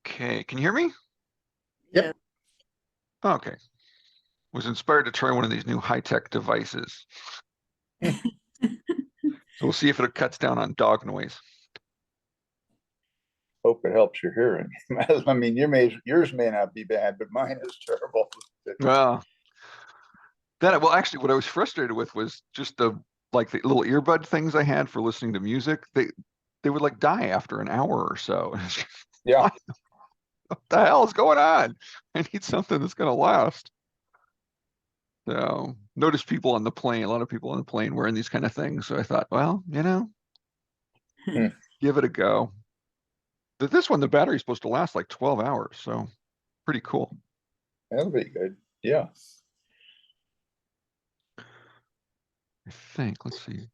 Okay, can you hear me? Yep. Okay. Was inspired to try one of these new high-tech devices. So we'll see if it cuts down on dog noise. Hope it helps your hearing. I mean, yours may not be bad, but mine is terrible. Well, actually, what I was frustrated with was just the little earbud things I had for listening to music. They would like die after an hour or so. Yeah. What the hell is going on? I need something that's gonna last. So notice people on the plane, a lot of people on the plane wearing these kind of things. So I thought, well, Hmm. give it a go. This one, the battery's supposed to last like 12 hours, so pretty cool. That'll be good. Yeah. I think. Let's see.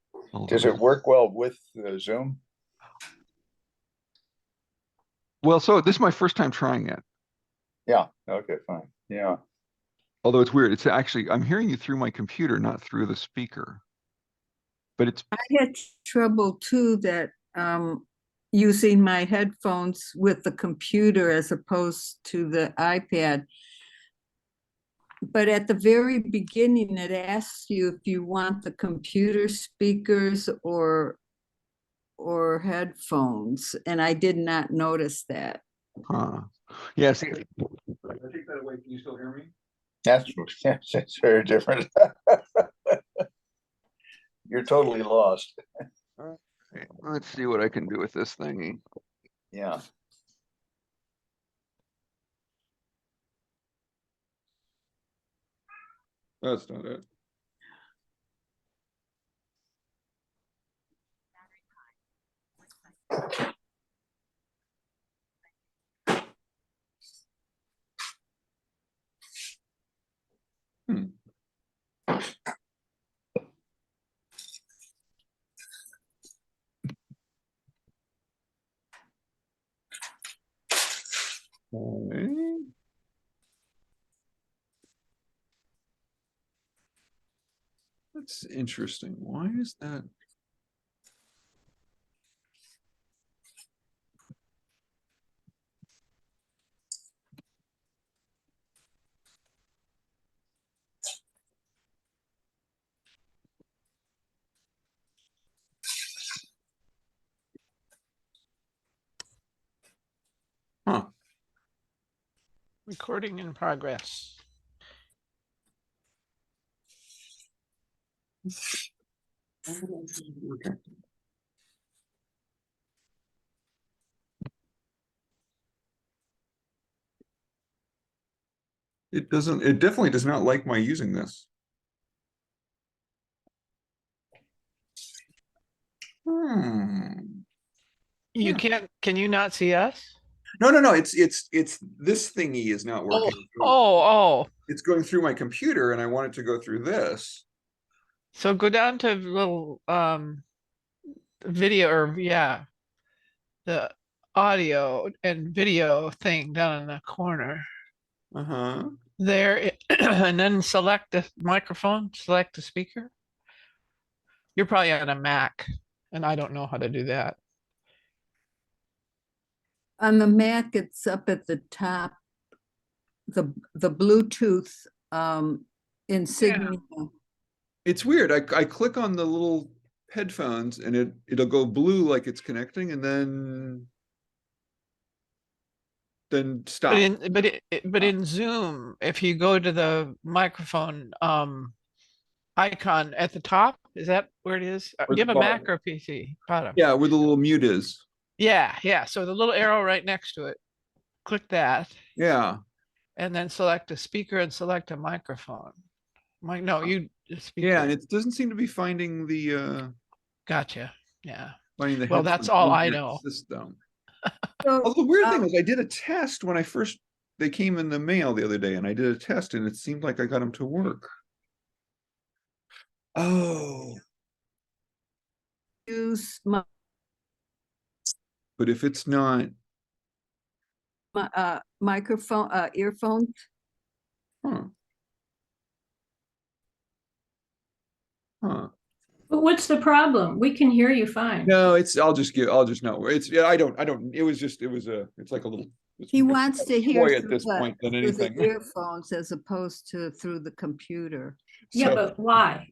Does it work well with Zoom? Well, so this is my first time trying it. Yeah. Okay, fine. Yeah. Although it's weird. It's actually, I'm hearing you through my computer, not through the speaker. But it's, I had trouble too that using my headphones with the computer as opposed to the iPad. But at the very beginning, it asks you if you want the computer speakers or headphones, and I did not notice that. yeah, see, I take that away. Can you still hear me? That's very different. You're totally lost. Okay, let's see what I can do with this thingy. Yeah. That's not it. Hmm. Okay. That's interesting. Why is that? Huh. Recording in progress. Okay. It doesn't, it definitely does not like my using this. You can't, can you not see us? No. It's this thingy is not working. Oh. It's going through my computer and I want it to go through this. So go down to little video or the audio and video thing down in the corner Uh-huh. there and then select the microphone, select the speaker. You're probably on a Mac and I don't know how to do that. On the Mac, it's up at the top, the Bluetooth insignia. It's weird. I click on the little headphones and it'll go blue like it's connecting and then stop. But in Zoom, if you go to the microphone icon at the top, is that where it is? Do you have a Mac or a PC? Bottom. Yeah, where the little mute is. Yeah. So the little arrow right next to it, click that. Yeah. And then select a speaker and select a microphone. No, you speaker. Yeah, and it doesn't seem to be finding the Gotcha. Yeah. finding the Well, that's all I know. System. So, Well, the weird thing is I did a test when they came in the mail the other day and I did a test and it seemed like I got them to work. Oh. use But if it's not, microphone, earphones. huh. But what's the problem? We can hear you fine. No, I'll just not, it's like a little He wants to hear Toy at through this point than through the anything. earphones as opposed to through the computer. Yeah, So, but why?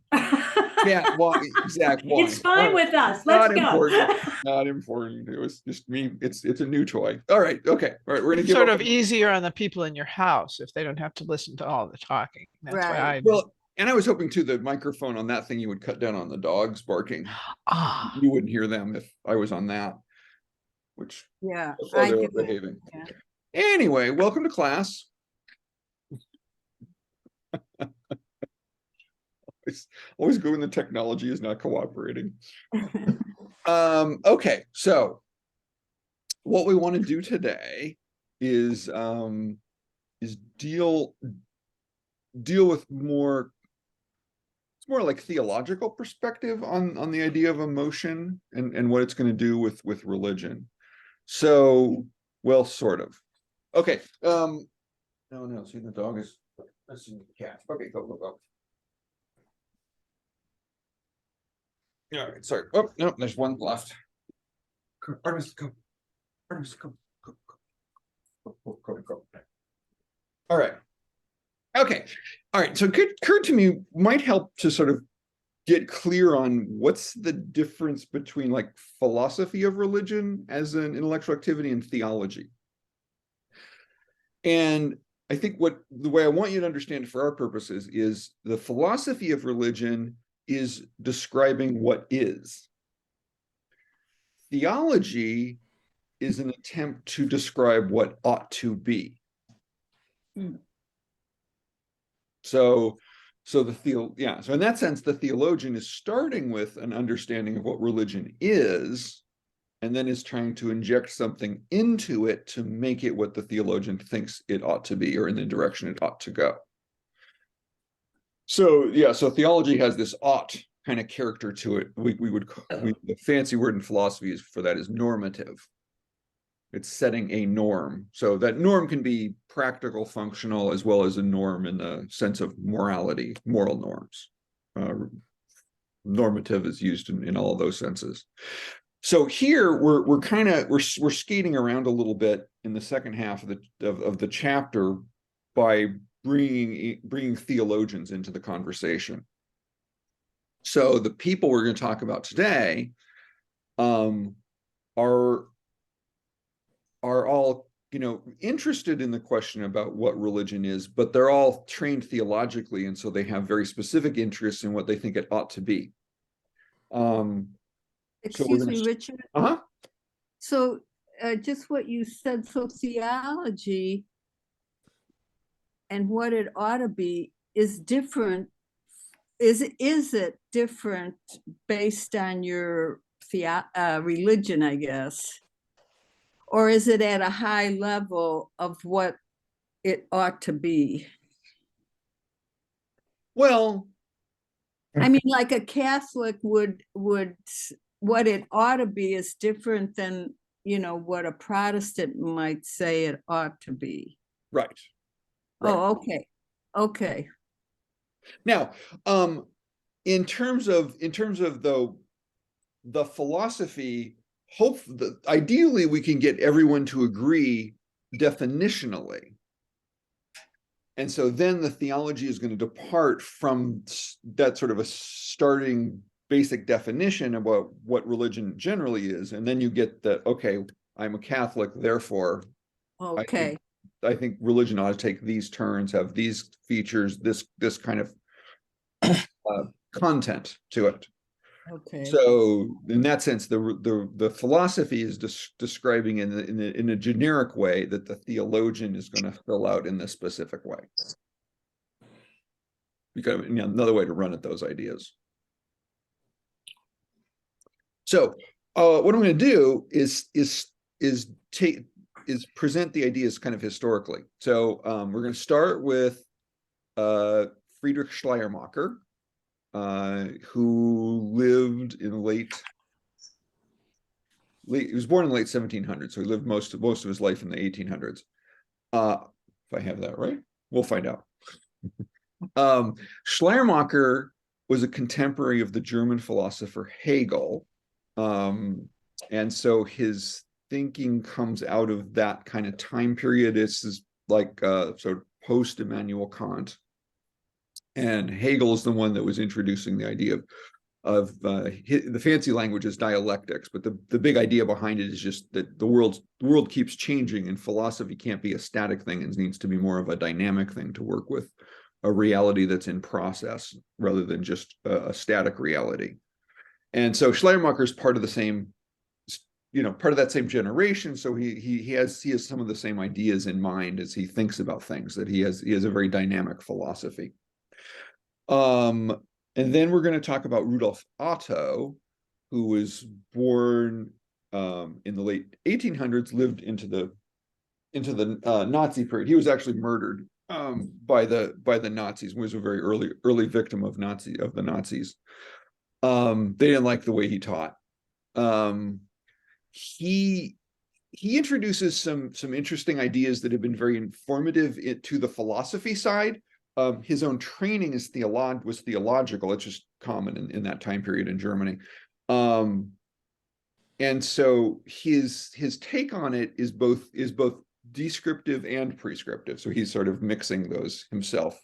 yeah, well, exactly. It's fine with us. Let's Not go. important. Not important. It was just me. It's a new toy. All right. Okay. All right. We're gonna It's give sort up of on- easier on the people in your house if they don't have to listen to all the talking. That's why Right. I, Well, and I was hoping too, the microphone on that thing, you would cut down on the dogs barking. ah, You wouldn't hear them if I was on that, which Yeah, that's how I they were do. behaving. Yeah. Anyway, welcome to class. Always good when the technology is not cooperating. Okay, so what we want to do today is deal with more, it's more like theological perspective on the idea of emotion and what it's going to do with religion. So, well, sort of. Okay. No, see, the dog is, let's see the cat. Okay, go. All right, sorry. Oh, no, there's one left. Artemis, go. Artemis, go. Go. All right. Okay. All right. So it occurred to me might help to sort of get clear on what's the difference between like philosophy of religion as an intellectual activity and theology. And I think the way I want you to understand it for our purposes is the philosophy of religion is describing what is. Theology is an attempt to describe what ought to be. So so in that sense, the theologian is starting with an understanding of what religion is, and then is trying to inject something into it to make it what the theologian thinks it ought to be, or in the direction it ought to go. So so theology has this ought kind of character to it. The fancy word in philosophy for that is normative. It's setting a norm. So that norm can be practical, functional, as well as a norm in the sense of morality, moral norms. Normative is used in all of those senses. So here we're skating around a little bit in the second half of the chapter by bringing theologians into the conversation. So the people we're going to talk about today are all, interested in the question about what religion is, but they're all trained theologically, and so they have very specific interests in what they think it ought to be. Excuse me, Richard. Uh-huh. So just what you said, so theology and what it ought to be is different. Is it different based on your religion, I guess? Or is it at a high level of what it ought to be? Well, I mean, like a Catholic would what it ought to be is different than, what a Protestant might say it ought to be. right. Oh, okay. Now, in terms of the philosophy, ideally we can get everyone to agree definitionally. And so then the theology is going to depart from that sort of a starting basic definition about what religion generally is. And then you get that, okay, I'm a Catholic, therefore, Okay. I think religion ought to take these turns, have these features, this kind of content to it. Okay. So in that sense, the philosophy is describing in a generic way that the theologian is going to fill out in this specific way. Because another way to run at those ideas. So what I'm going to do is present the ideas kind of historically. So we're going to start with Friedrich Schleiermacher, who lived in he was born in the late 1700s, so he lived most of his life in the 1800s. If I have that right, we'll find out. Schleiermacher was a contemporary of the German philosopher Hegel, and so his thinking comes out of that kind of time period. This is like sort of post Immanuel Kant. And Hegel is the one that was introducing the idea of the fancy language is dialectics, but the big idea behind it is just that the world keeps changing, and philosophy can't be a static thing and needs to be more of a dynamic thing to work with a reality that's in process rather than just a static reality. And so Schleiermacher is part of the same, part of that same generation. So he has some of the same ideas in mind as he thinks about things, that he has a very dynamic philosophy. And then we're going to talk about Rudolf Otto, who was born in the late 1800s, lived into the Nazi period. He was actually murdered by the Nazis. Was a very early victim of the Nazis. They didn't like the way he taught. He introduces some interesting ideas that have been very informative to the philosophy side. His own training was theological. It's just common in that time period in Germany. And so his take on it is both descriptive and prescriptive. So he's sort of mixing those himself.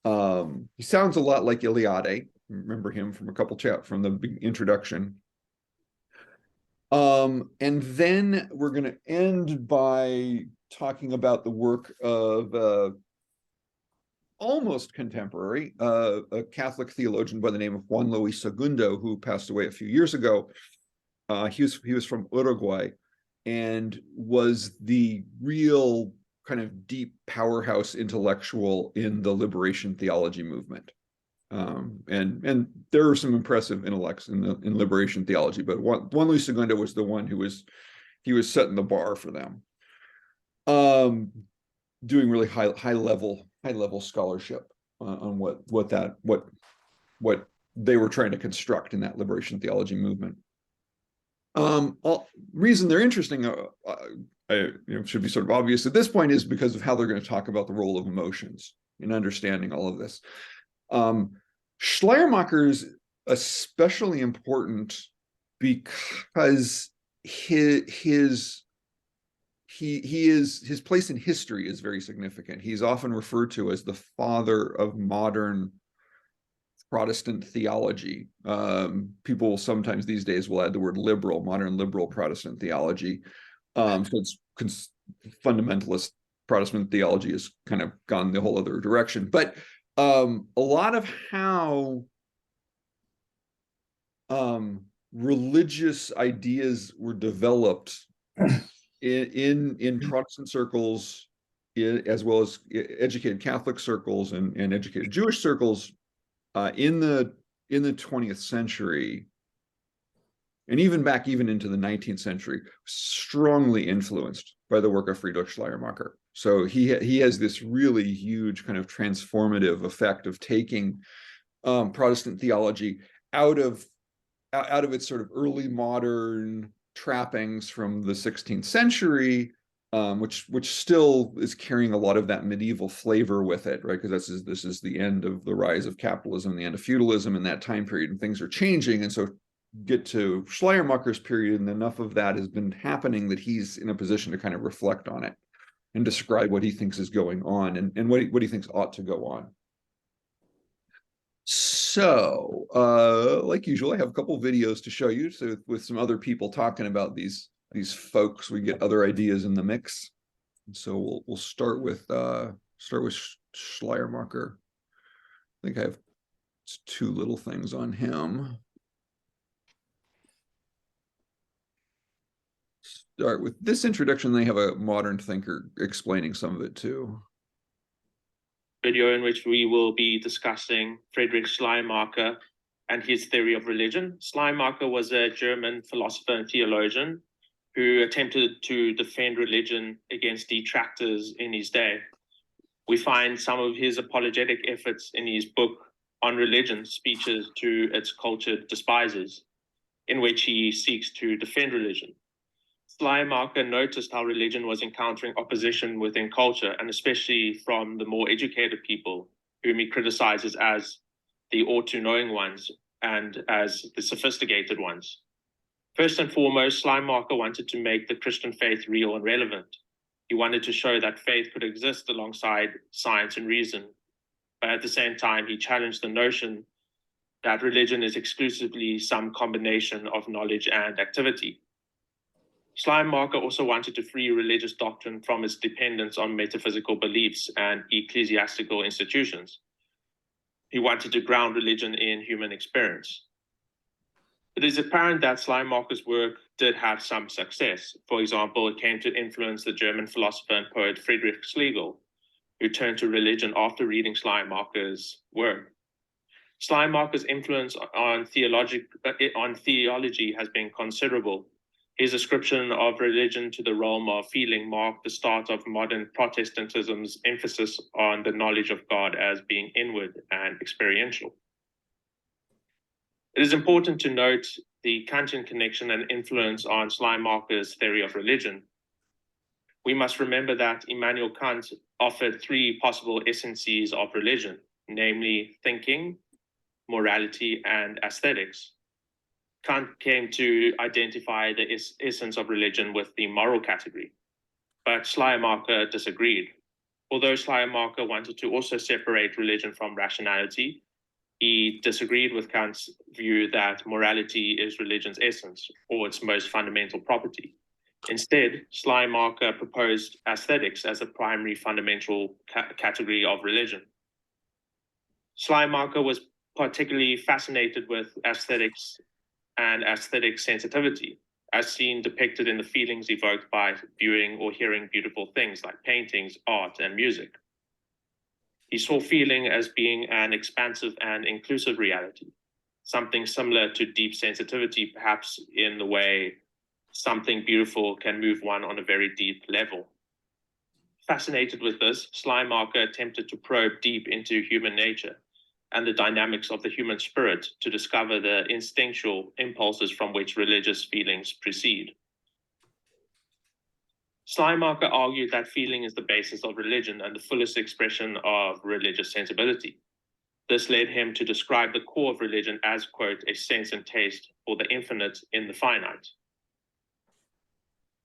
He sounds a lot like Eliade. Remember him from a couple from the introduction. And then we're going to end by talking about the work of almost contemporary, a Catholic theologian by the name of Juan Luis Segundo, who passed away a few years ago. He was from Uruguay and was the real kind of deep powerhouse intellectual in the liberation theology movement. And there are some impressive intellects in liberation theology, but Juan Luis Segundo was the one who was setting the bar for them. Doing really high level scholarship on what they were trying to construct in that liberation theology movement. Reason they're interesting, should be sort of obvious at this point, is because of how they're going to talk about the role of emotions in understanding all of this. Schleiermacher is especially important because his place in history is very significant. He's often referred to as the father of modern Protestant theology. People sometimes these days will add the word modern liberal Protestant theology. So it's fundamentalist Protestant theology has kind of gone the whole other direction. But a lot of how religious ideas were developed in Protestant circles, as well as educated Catholic circles and educated Jewish circles in the 20th century, and even into the 19th century, strongly influenced by the work of Friedrich Schleiermacher. So he has this really huge kind of transformative effect of taking Protestant theology out of its sort of early modern trappings from the 16th century, which still is carrying a lot of that medieval flavor with it, right? Because this is the end of the rise of capitalism, the end of feudalism in that time period, and things are changing. And so get to Schleiermacher's period, and enough of that has been happening that he's in a position to kind of reflect on it and describe what he thinks is going on and what he thinks ought to go on. So, like usual, I have a couple videos to show you. So with some other people talking about these folks, we get other ideas in the mix. So we'll start with Schleiermacher. I think I have two little things on him. Start with this introduction. They have a modern thinker explaining some of it too. Video in which we will be discussing Friedrich Schleiermacher and his theory of religion. Schleiermacher was a German philosopher and theologian who attempted to defend religion against detractors in his day. We find some of his apologetic efforts in his book on religion, Speeches to its Cultured Despisers, in which he seeks to defend religion. Schleiermacher noticed how religion was encountering opposition within culture, and especially from the more educated people, whom he criticizes as the ought-to-knowing ones and as the sophisticated ones. First and foremost, Schleiermacher wanted to make the Christian faith real and relevant. He wanted to show that faith could exist alongside science and reason, but at the same time, he challenged the notion that religion is exclusively some combination of knowledge and activity. Schleiermacher also wanted to free religious doctrine from its dependence on metaphysical beliefs and ecclesiastical institutions. He wanted to ground religion in human experience. It is apparent that Schleiermacher's work did have some success. For example, it came to influence the German philosopher and poet Friedrich Schlegel, who turned to religion after reading Schleiermacher's work. Schleiermacher's influence on theology has been considerable. His ascription of religion to the realm of feeling marked the start of modern Protestantism's emphasis on the knowledge of God as being inward and experiential. It is important to note the Kantian connection and influence on Schleiermacher's theory of religion. We must remember that Immanuel Kant offered three possible essences of religion, namely thinking, morality, and aesthetics. Kant came to identify the essence of religion with the moral category, but Schleiermacher disagreed. Although Schleiermacher wanted to also separate religion from rationality, he disagreed with Kant's view that morality is religion's essence or its most fundamental property. Instead, Schleiermacher proposed aesthetics as a primary fundamental category of religion. Schleiermacher was particularly fascinated with aesthetics and aesthetic sensitivity, as seen depicted in the feelings evoked by viewing or hearing beautiful things like paintings, art, and music. He saw feeling as being an expansive and inclusive reality, something similar to deep sensitivity, perhaps in the way something beautiful can move one on a very deep level. Fascinated with this, Schleiermacher attempted to probe deep into human nature and the dynamics of the human spirit to discover the instinctual impulses from which religious feelings proceed. Schleiermacher argued that feeling is the basis of religion and the fullest expression of religious sensibility. This led him to describe the core of religion as, quote, a sense and taste for the infinite in the finite.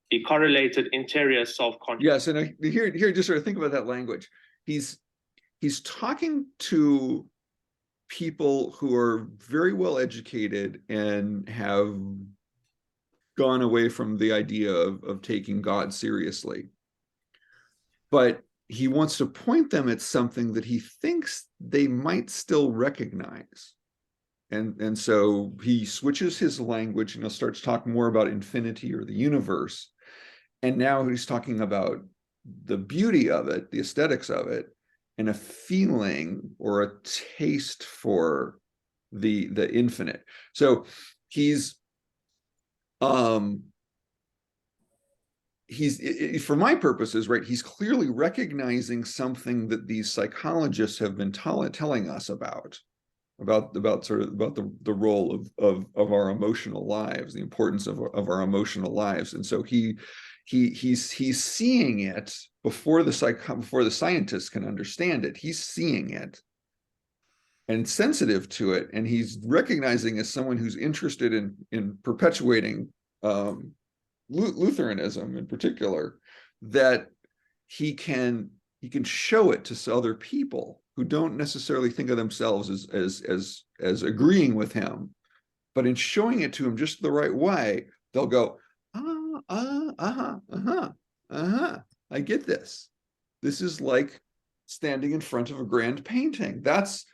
He correlated interior self-consciousness. Yes, and here, just sort of think about that language. He's talking to people who are very well educated and have gone away from the idea of taking God seriously. But he wants to point them at something that he thinks they might still recognize. And so he switches his language and he'll start to talk more about infinity or the universe. And now he's talking about the beauty of it, the aesthetics of it, and a feeling or a taste for the infinite. So he's for my purposes, right, he's clearly recognizing something that these psychologists have been telling us about the role of our emotional lives, the importance of our emotional lives. And so he's seeing it before the scientists can understand it. He's seeing it and sensitive to it, and he's recognizing as someone who's interested in perpetuating Lutheranism in particular, that he can show it to other people who don't necessarily think of themselves as agreeing with him, but in showing it to him just the right way, they'll go, I get this. This is like standing in front of a grand painting. That's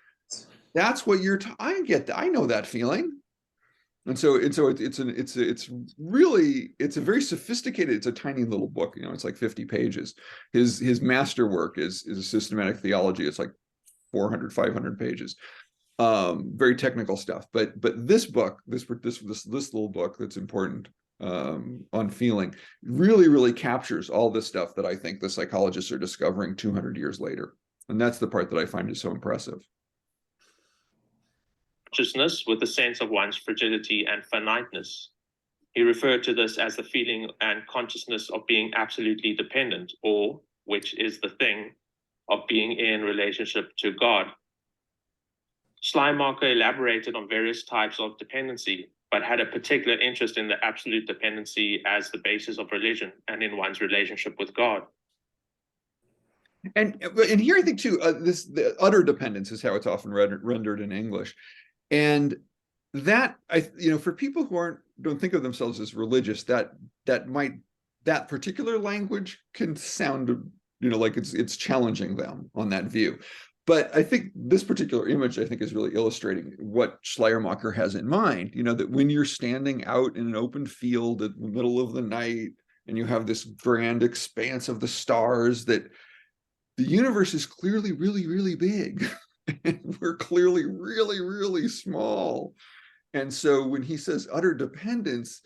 what I get that. I know that feeling. And so it's a very sophisticated, it's a tiny little book, it's like 50 pages. His masterwork is a systematic theology. It's like 400, 500 pages. Very technical stuff. But this book, this little book that's important on feeling really captures all this stuff that I think the psychologists are discovering 200 years later. And that's the part that I find is so impressive. Consciousness with a sense of one's fragility and finiteness. He referred to this as the feeling and consciousness of being absolutely dependent, or, which is the thing, of being in relationship to God. Schleiermacher elaborated on various types of dependency, but had a particular interest in the absolute dependency as the basis of religion and in one's relationship with God. And here I think too, the utter dependence is how it's often rendered in English, and that for people who don't think of themselves as religious, that particular language can sound like it's challenging them on that view. But I think this particular image, I think, is really illustrating what Schleiermacher has in mind, that when you're standing out in an open field at the middle of the night and you have this grand expanse of the stars, that the universe is clearly really, really big and we're clearly really, really small. And so when he says utter dependence,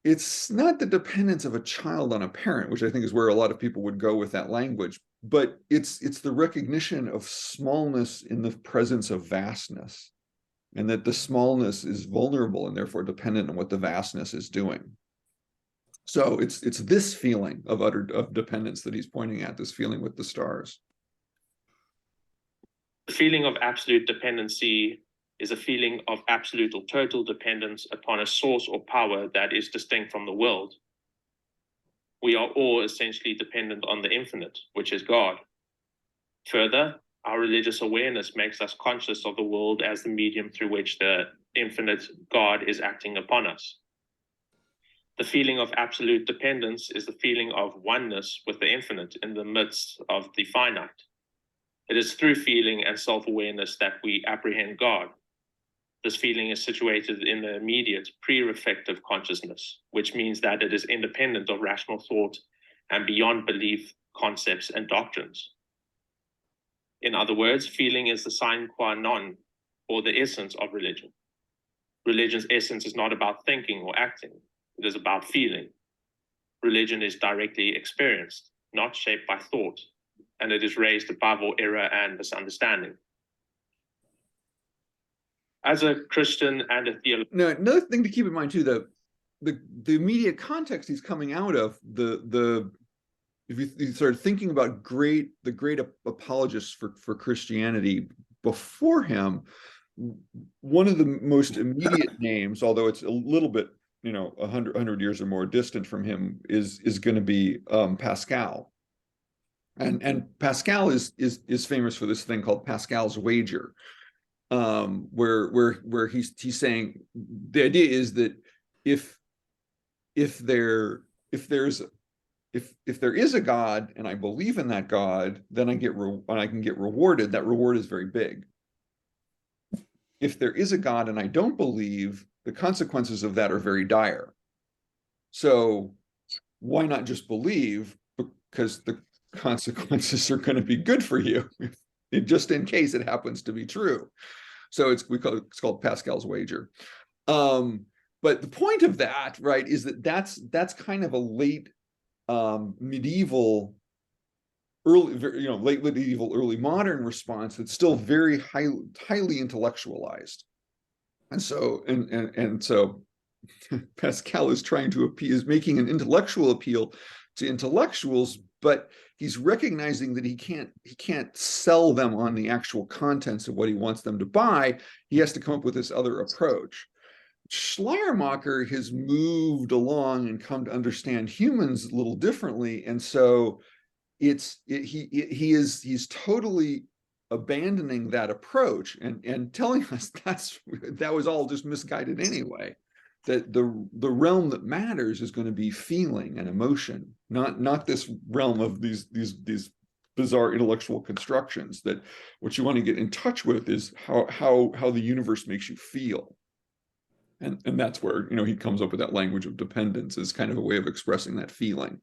it's not the dependence of a child on a parent, which I think is where a lot of people would go with that language, but it's the recognition of smallness in the presence of vastness, and that the smallness is vulnerable and therefore dependent on what the vastness is doing. So it's this feeling of dependence that he's pointing at, this feeling with the stars. The feeling of absolute dependency is a feeling of absolute or total dependence upon a source or power that is distinct from the world. We are all essentially dependent on the infinite, which is God. Further, our religious awareness makes us conscious of the world as the medium through which the infinite God is acting upon us. The feeling of absolute dependence is the feeling of oneness with the infinite in the midst of the finite. It is through feeling and self-awareness that we apprehend God. This feeling is situated in the immediate pre-reflective consciousness, which means that it is independent of rational thought and beyond belief, concepts, and doctrines. In other words, feeling is the sine qua non, or the essence of religion. Religion's essence is not about thinking or acting. It is about feeling. Religion is directly experienced, not shaped by thought, and it is raised above all error and misunderstanding. As a Christian and a theologian. Now, another thing to keep in mind too, the immediate context he's coming out of, if you start thinking about the great apologists for Christianity before him, one of the most immediate names, although it's a little bit 100 years or more distant from him, is going to be Pascal. And Pascal is famous for this thing called Pascal's wager, where he's saying the idea is that if there is a God and I believe in that God, then I can get rewarded. That reward is very big. If there is a God and I don't believe, the consequences of that are very dire. So why not just believe? Because the consequences are going to be good for you, just in case it happens to be true. So it's called Pascal's wager. But the point of that, right, is that's kind of a late medieval, late medieval, early modern response that's still very highly intellectualized. And so Pascal is making an intellectual appeal to intellectuals, but he's recognizing that he can't sell them on the actual contents of what he wants them to buy. He has to come up with this other approach. Schleiermacher has moved along and come to understand humans a little differently, and so he's totally abandoning that approach and telling us that was all just misguided anyway. That the realm that matters is going to be feeling and emotion, not this realm of these bizarre intellectual constructions. That what you want to get in touch with is how the universe makes you feel. And that's where he comes up with that language of dependence as kind of a way of expressing that feeling.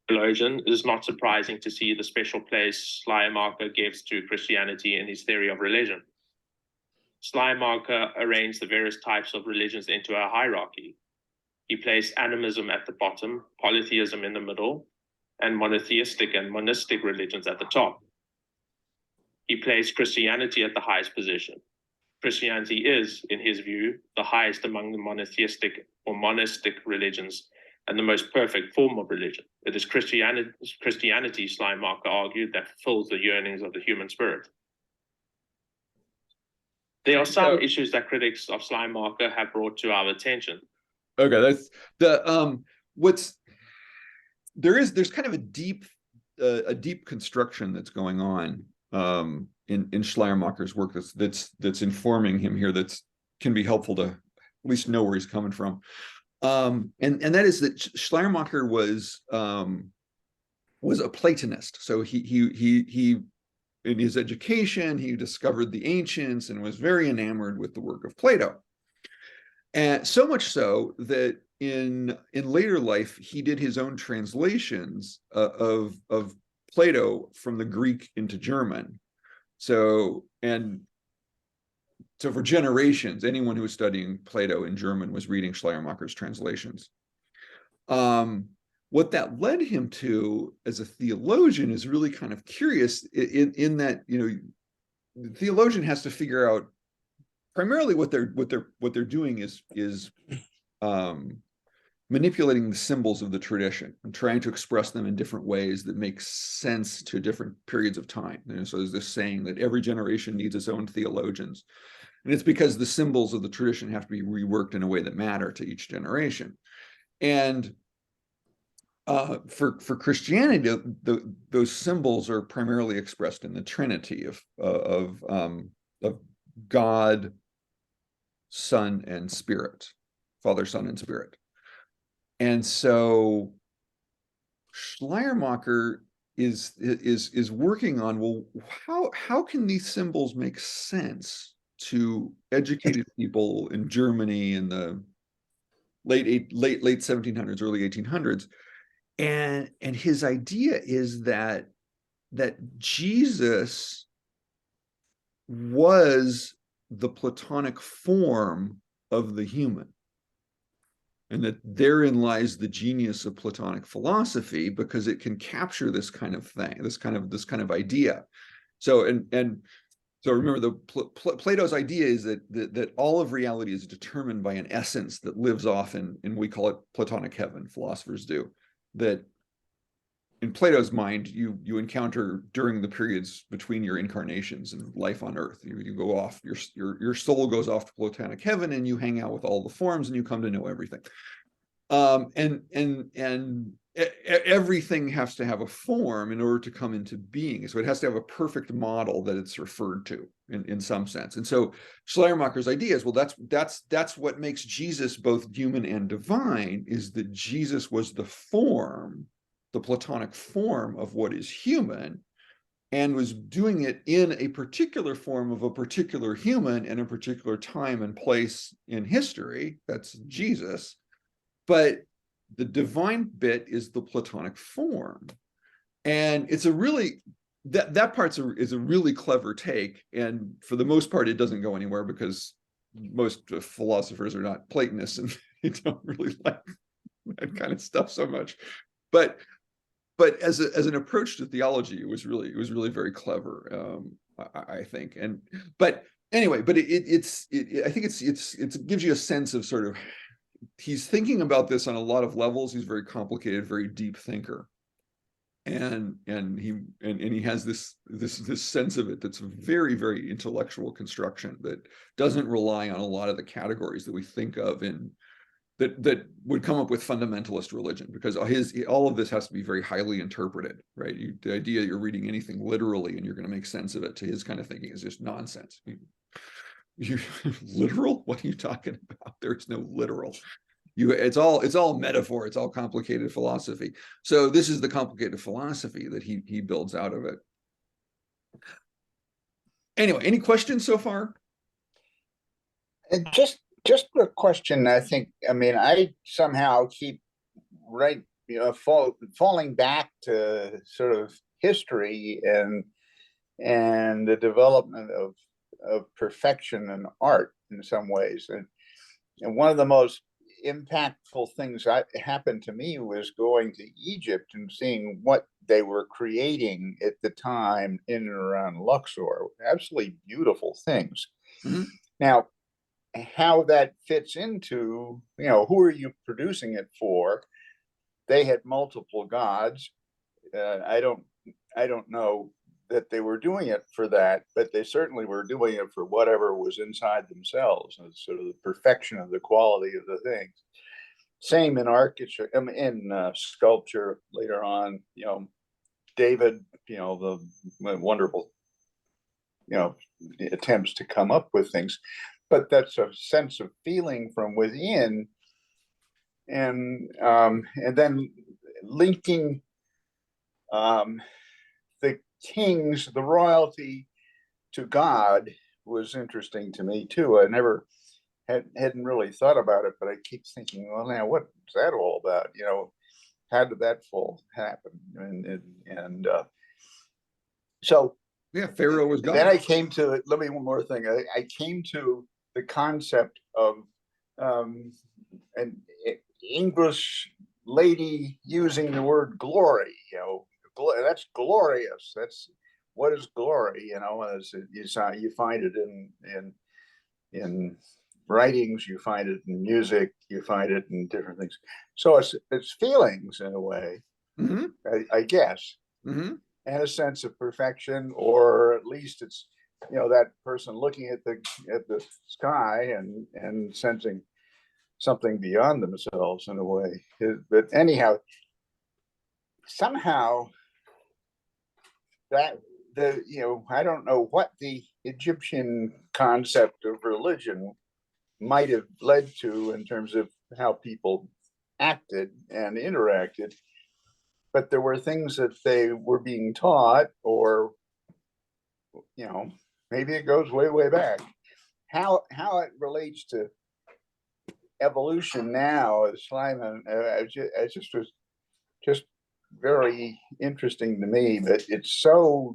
Theologian, it is not surprising to see the special place Schleiermacher gives to Christianity in his theory of religion. Schleiermacher arranged the various types of religions into a hierarchy. He placed animism at the bottom, polytheism in the middle, and monotheistic and monistic religions at the top. He placed Christianity at the highest position. Christianity is, in his view, the highest among the monotheistic or monistic religions and the most perfect form of religion. It is Christianity, Schleiermacher argued, that fulfills the yearnings of the human spirit. There are some So- issues that critics of Schleiermacher have brought to our attention. Okay, that's the there's kind of a deep construction that's going on in Schleiermacher's work that's informing him here, that's can be helpful to at least know where he's coming from. And that is that Schleiermacher was a Platonist. So he in his education, he discovered the ancients and was very enamored with the work of Plato. And so much so that in later life, he did his own translations of Plato from the Greek into German. So for generations, anyone who was studying Plato in German was reading Schleiermacher's translations. What that led him to as a theologian is really kind of curious in that, the theologian has to figure out primarily what they're doing is manipulating the symbols of the tradition and trying to express them in different ways that make sense to different periods of time. So there's this saying that every generation needs its own theologians. And it's because the symbols of the tradition have to be reworked in a way that matter to each generation. And for Christianity, those symbols are primarily expressed in the Trinity of God, Son, and Spirit, Father, Son, and Spirit. And so Schleiermacher is working on, well, how can these symbols make sense to educated people in Germany in the late 1700s, early 1800s? And his idea is that Jesus was the Platonic form of the human, and that therein lies the genius of Platonic philosophy, because it can capture this kind of thing, this kind of idea. So so remember, Plato's idea is that all of reality is determined by an essence that lives off in we call it Platonic heaven. Philosophers do. That in Plato's mind, you encounter during the periods between your incarnations and life on Earth. You go off, your soul goes off to Platonic heaven, and you hang out with all the forms, and you come to know everything. And everything has to have a form in order to come into being. So it has to have a perfect model that it's referred to in some sense. And so Schleiermacher's idea is, well, that's what makes Jesus both human and divine, is that Jesus was the form, the Platonic form of what is human, and was doing it in a particular form of a particular human in a particular time and place in history. That's Jesus. But the divine bit is the Platonic form. And it's a really, that part's is a really clever take. And for the most part, it doesn't go anywhere, because most philosophers are not Platonists, and they don't really like that kind of stuff so much. But as an approach to theology, it was really very clever, I think. But anyway, but I think it gives you a sense of sort of, he's thinking about this on a lot of levels. He's a very complicated, very deep thinker, and he has this sense of it that's a very, very intellectual construction that doesn't rely on a lot of the categories that we think of in that would come up with fundamentalist religion, because all of this has to be very highly interpreted, right? The idea that you're reading anything literally and you're going to make sense of it, to his kind of thinking, is just nonsense. You literal? What are you talking about? There's no literal. It's all metaphor. It's all complicated philosophy. So this is the complicated philosophy that he builds out of it. Anyway, any questions so far? And just a question. I somehow keep falling back to sort of history and the development of perfection and art in some ways. And one of the most impactful things that happened to me was going to Egypt and seeing what they were creating at the time in and around Luxor. Absolutely beautiful things. Mm-hmm. Now, how that fits into, who are you producing it for? They had multiple gods. I don't know that they were doing it for that, but they certainly were doing it for whatever was inside themselves, and sort of the perfection of the quality of the things. Same in architecture, in sculpture later on, David, the wonderful, attempts to come up with things, but that's a sense of feeling from within, and then linking the kings, the royalty, to God was interesting to me too. I never hadn't really thought about it, but I keep thinking, well, now what's that all about? How did that fall happen? And so Yeah, Pharaoh was God. then I came to, let me one more thing. I came to the concept of an English lady using the word glory. That's glorious. That's what is glory. As you find it in writings, you find it in music, you find it in different things. So it's feelings in a way, Mm-hmm. I guess, Mm-hmm. and a sense of perfection, or at least it's that person looking at the sky and sensing something beyond themselves in a way. But anyhow, somehow that I don't know what the Egyptian concept of religion might have led to in terms of how people acted and interacted, but there were things that they were being taught, or maybe it goes way back. How it relates to evolution now, as Schleiman, it just was just very interesting to me, but it's so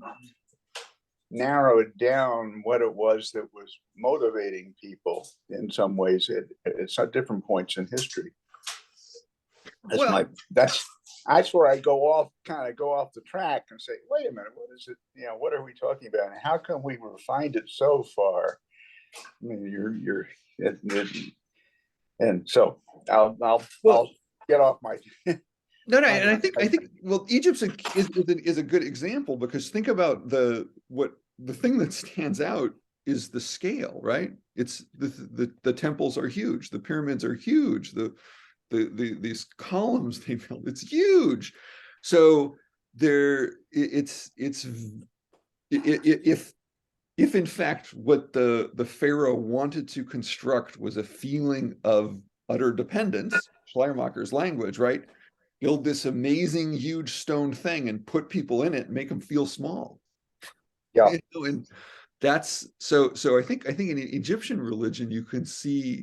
narrowed down what it was that was motivating people in some ways at different points in history. That's where I kind of go off the track and say, wait a minute, what is it? What are we talking about? And how come we refined it so far? I mean, and so I'll get off my. No, and I think well, Egypt's is a good example, because think about the thing that stands out is the scale, right? It's the temples are huge, the pyramids are huge, these columns they built, it's huge. So if in fact what the pharaoh wanted to construct was a feeling of utter dependence, Schleiermacher's language, right? Build this amazing huge stone thing and put people in it and make them feel small. Yeah. And that's so I think in Egyptian religion you can see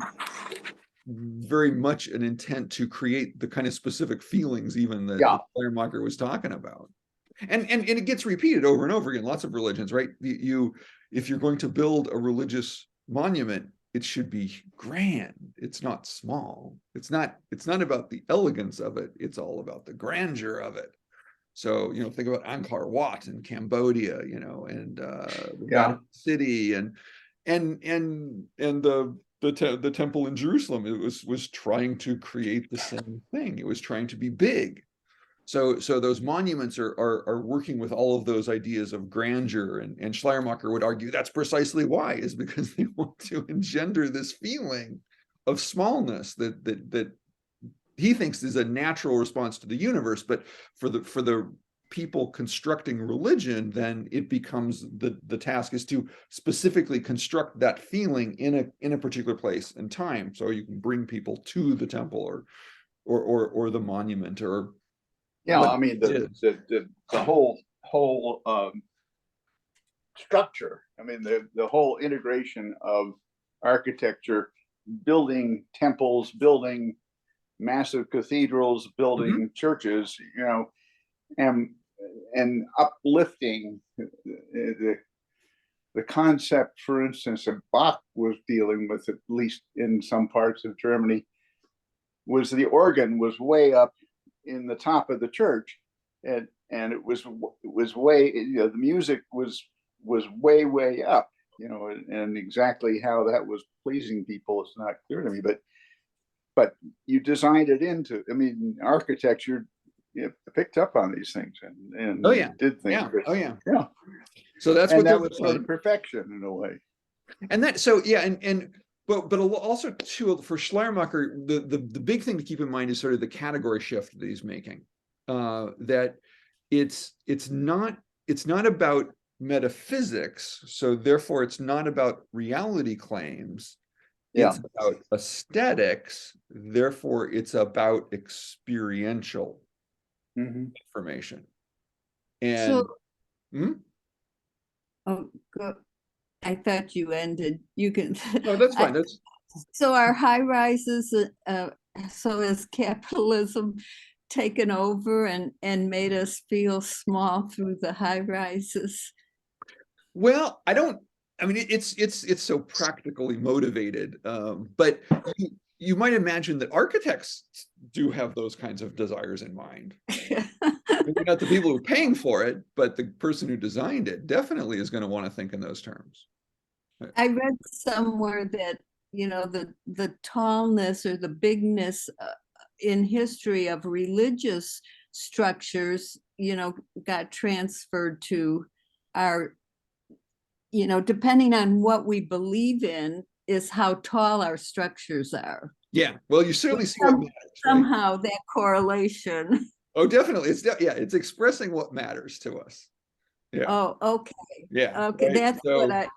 very much an intent to create the kind of specific feelings even that Schleiermacher was talking about. And it gets repeated over and over again, lots of religions, right? If you're going to build a religious monument, it should be grand. It's not small. It's not about the elegance of it. It's all about the grandeur of it. So, think about Angkor Wat in Cambodia, and Vatican City and the temple in Jerusalem. It was trying to create the same thing. It was trying to be big. So those monuments are working with all of those ideas of grandeur, and Schleiermacher would argue that's precisely why, is because they want to engender this feeling of smallness that he thinks is a natural response to the universe. But for the people constructing religion, then it becomes the task is to specifically construct that feeling in a particular place and time, so you can bring people to the temple or the monument or. I mean the whole structure. I mean the whole integration of architecture, building temples, building massive cathedrals, building churches, and uplifting the concept, for instance, that Bach was dealing with, at least in some parts of Germany, was the organ was way up in the top of the church, and it was way, the music was way up, and exactly how that was pleasing people is not clear to me, but you designed it into, I mean, architecture picked up on these things and Oh, yeah. did things. Yeah. Oh, yeah. Yeah. So that's And what that they're was sort of doing. perfection in a way. And that, so yeah, but also too, for Schleiermacher, the big thing to keep in mind is sort of the category shift that he's making. That it's not about metaphysics, so therefore it's not about reality claims. Yeah. It's about aesthetics, therefore it's about experiential Mhm. information. And So, Hmm? oh, I thought you ended. You can. No, that's fine. That's So are high rises, so is capitalism taken over and made us feel small through the high rises? Well, I mean, it's so practically motivated, but you might imagine that architects do have those kinds of desires in mind. Maybe not the people who are paying for it, but the person who designed it definitely is going to want to think in those terms. I read somewhere that, the tallness or the bigness in history of religious structures, got transferred to our, depending on what we believe in, is how tall our structures are. Yeah, well, you certainly see what matters, right? Somehow that correlation. Oh, definitely. It's expressing what matters to us. Yeah, Oh, okay. yeah. Okay, right? that's So, what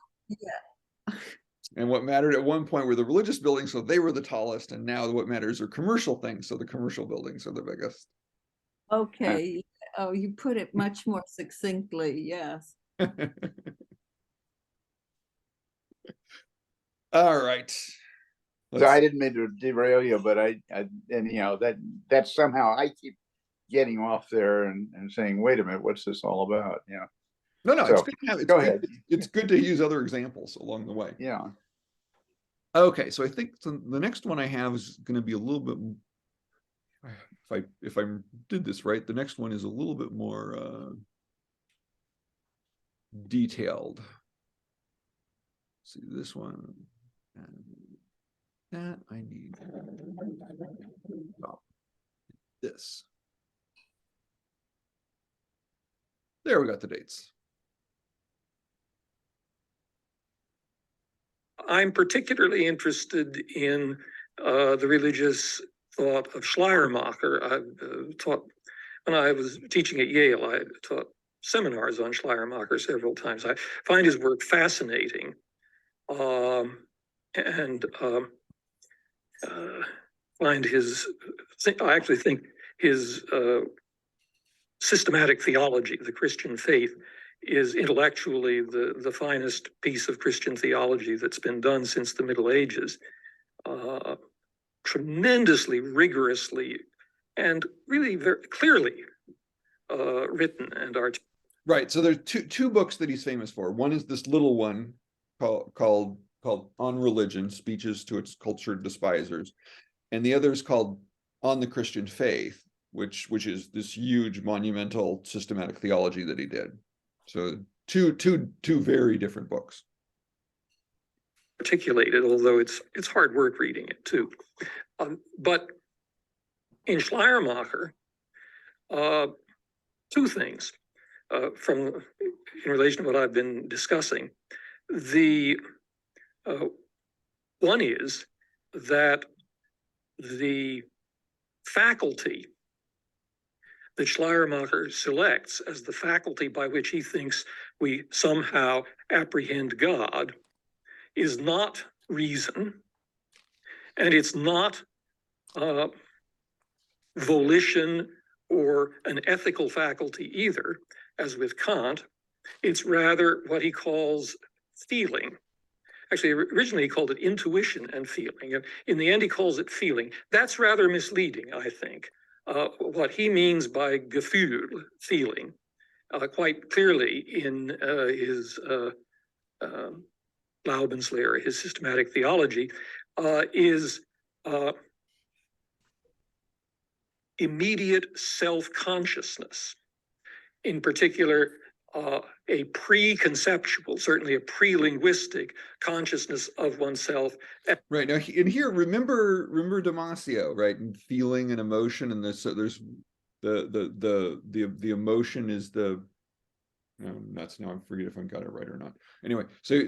and what mattered at one point were the religious buildings, so they were the tallest, and now what matters are commercial things, so the commercial buildings are the biggest. okay. Oh, you put it much more succinctly, yes. All right. So I didn't mean to derail you, but anyhow, that's somehow I keep getting off there and saying, wait a minute, what's this all about? Yeah. No, it's So, good to have. go ahead. It's good to use other examples along the way. Yeah. Okay, so I think the next one I have is going to be a little bit. If I did this right, the next one is a little bit more detailed. Let's see this one. That I need. Oh, this. There, we got the dates. I'm particularly interested in the religious thought of Schleiermacher. I've taught, when I was teaching at Yale, I taught seminars on Schleiermacher several times. I find his work fascinating. Find his, I actually think his systematic theology, the Christian faith, is intellectually the finest piece of Christian theology that's been done since the Middle Ages. Tremendously rigorously and really very clearly written and articulated. Right. So there's two books that he's famous for. One is this little one called On Religion, Speeches to Its Cultured Despisers. And the other is called On the Christian Faith, which is this huge monumental systematic theology that he did. So two very different books. Articulated, although it's hard work reading it too. But in Schleiermacher, two things in relation to what I've been discussing. The one is that the faculty that Schleiermacher selects as the faculty by which he thinks we somehow apprehend God is not reason, and it's not volition or an ethical faculty either, as with Kant. It's rather what he calls feeling. Actually, originally he called it intuition and feeling. And in the end, he calls it feeling. That's rather misleading, I think. What he means by Gefühl, feeling, quite clearly in his Glaubenslehre, his systematic theology, is immediate self-consciousness. In particular, a pre-conceptual, certainly a pre-linguistic consciousness of oneself. Right now, and here, remember Damasio, right? And feeling and emotion, and there's The emotion is the, that's now I forget if I got it right or not. Anyway, so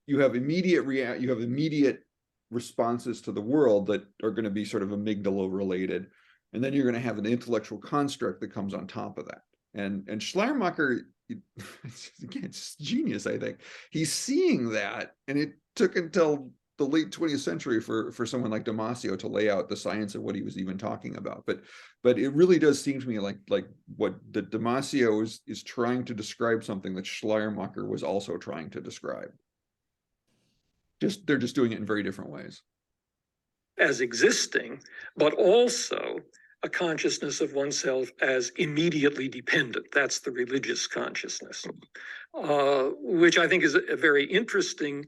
you have immediate responses to the world that are going to be sort of amygdala related, and then you're going to have an intellectual construct that comes on top of that. And Schleiermacher, again, it's genius, I think. He's seeing that, and it took until the late 20th century for someone like Damasio to lay out the science of what he was even talking about. But it really does seem to me like what the Damasio is trying to describe something that Schleiermacher was also trying to describe. They're just doing it in very different ways. As existing, but also a consciousness of oneself as immediately dependent. That's the religious consciousness, which I think is a very interesting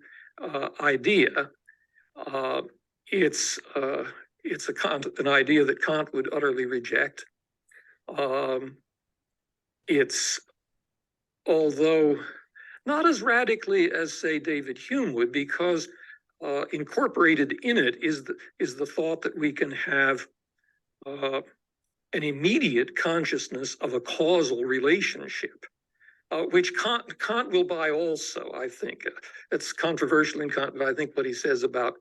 idea. It's an idea that Kant would utterly reject. It's, although not as radically as, say, David Hume would, because incorporated in it is the thought that we can have an immediate consciousness of a causal relationship, which Kant will buy also, I think. It's controversial in Kant, but I think what he says about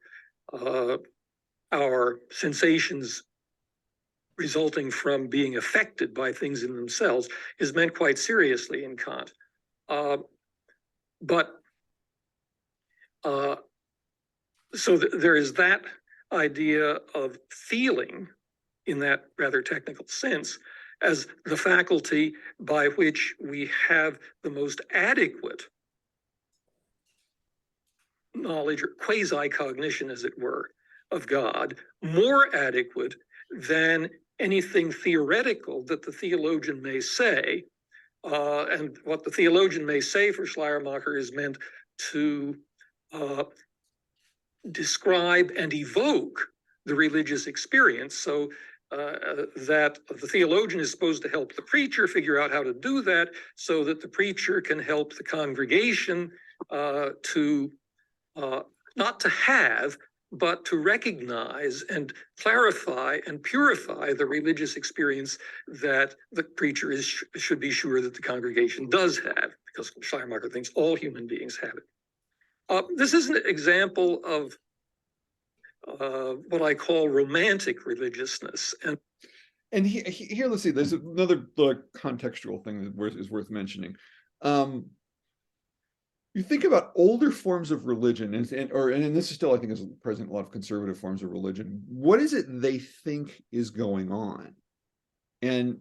our sensations resulting from being affected by things in themselves is meant quite seriously in Kant. So there is that idea of feeling in that rather technical sense as the faculty by which we have the most adequate knowledge or quasi-cognition, as it were, of God, more adequate than anything theoretical that the theologian may say. And what the theologian may say for Schleiermacher is meant to describe and evoke the religious experience, so that the theologian is supposed to help the preacher figure out how to do that, so that the preacher can help the congregation to not to have, but to recognize and clarify and purify the religious experience that the preacher should be sure that the congregation does have, because Schleiermacher thinks all human beings have it. This is an example of what I call romantic religiousness. And here, let's see, there's another contextual thing that is worth mentioning. You think about older forms of religion, and this is still, I think, is present in a lot of conservative forms of religion. What is it they think is going on? And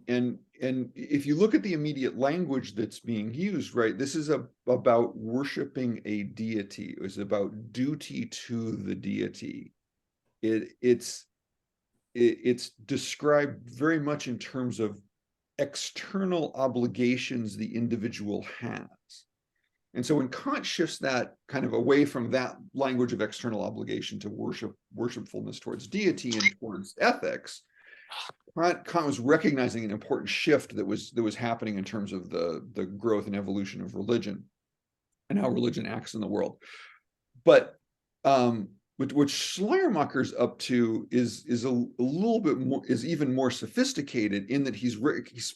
if you look at the immediate language that's being used, right, this is about worshiping a deity. It's about duty to the deity. It's described very much in terms of external obligations the individual has. And so when Kant shifts that kind of away from that language of external obligation to worshipfulness towards deity and towards ethics, Kant was recognizing an important shift that was happening in terms of the growth and evolution of religion and how religion acts in the world. But what Schleiermacher's up to is a little bit more, is even more sophisticated in that he's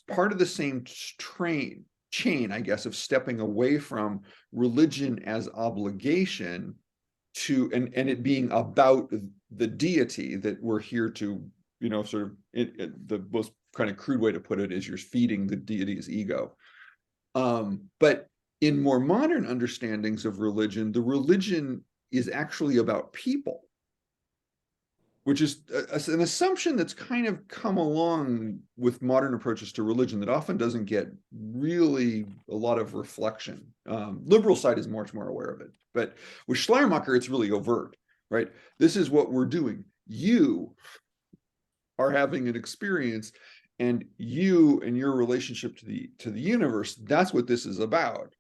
part of the same chain, I guess, of stepping away from religion as obligation to and it being about the deity that we're here to, sort of the most kind of crude way to put it is you're feeding the deity's ego. But in more modern understandings of religion, the religion is actually about people, which is an assumption that's kind of come along with modern approaches to religion that often doesn't get really a lot of reflection. Liberal side is much more aware of it, but with Schleiermacher, it's really overt, right? This is what we're doing. You are having an experience, and you and your relationship to the universe, that's what this is about.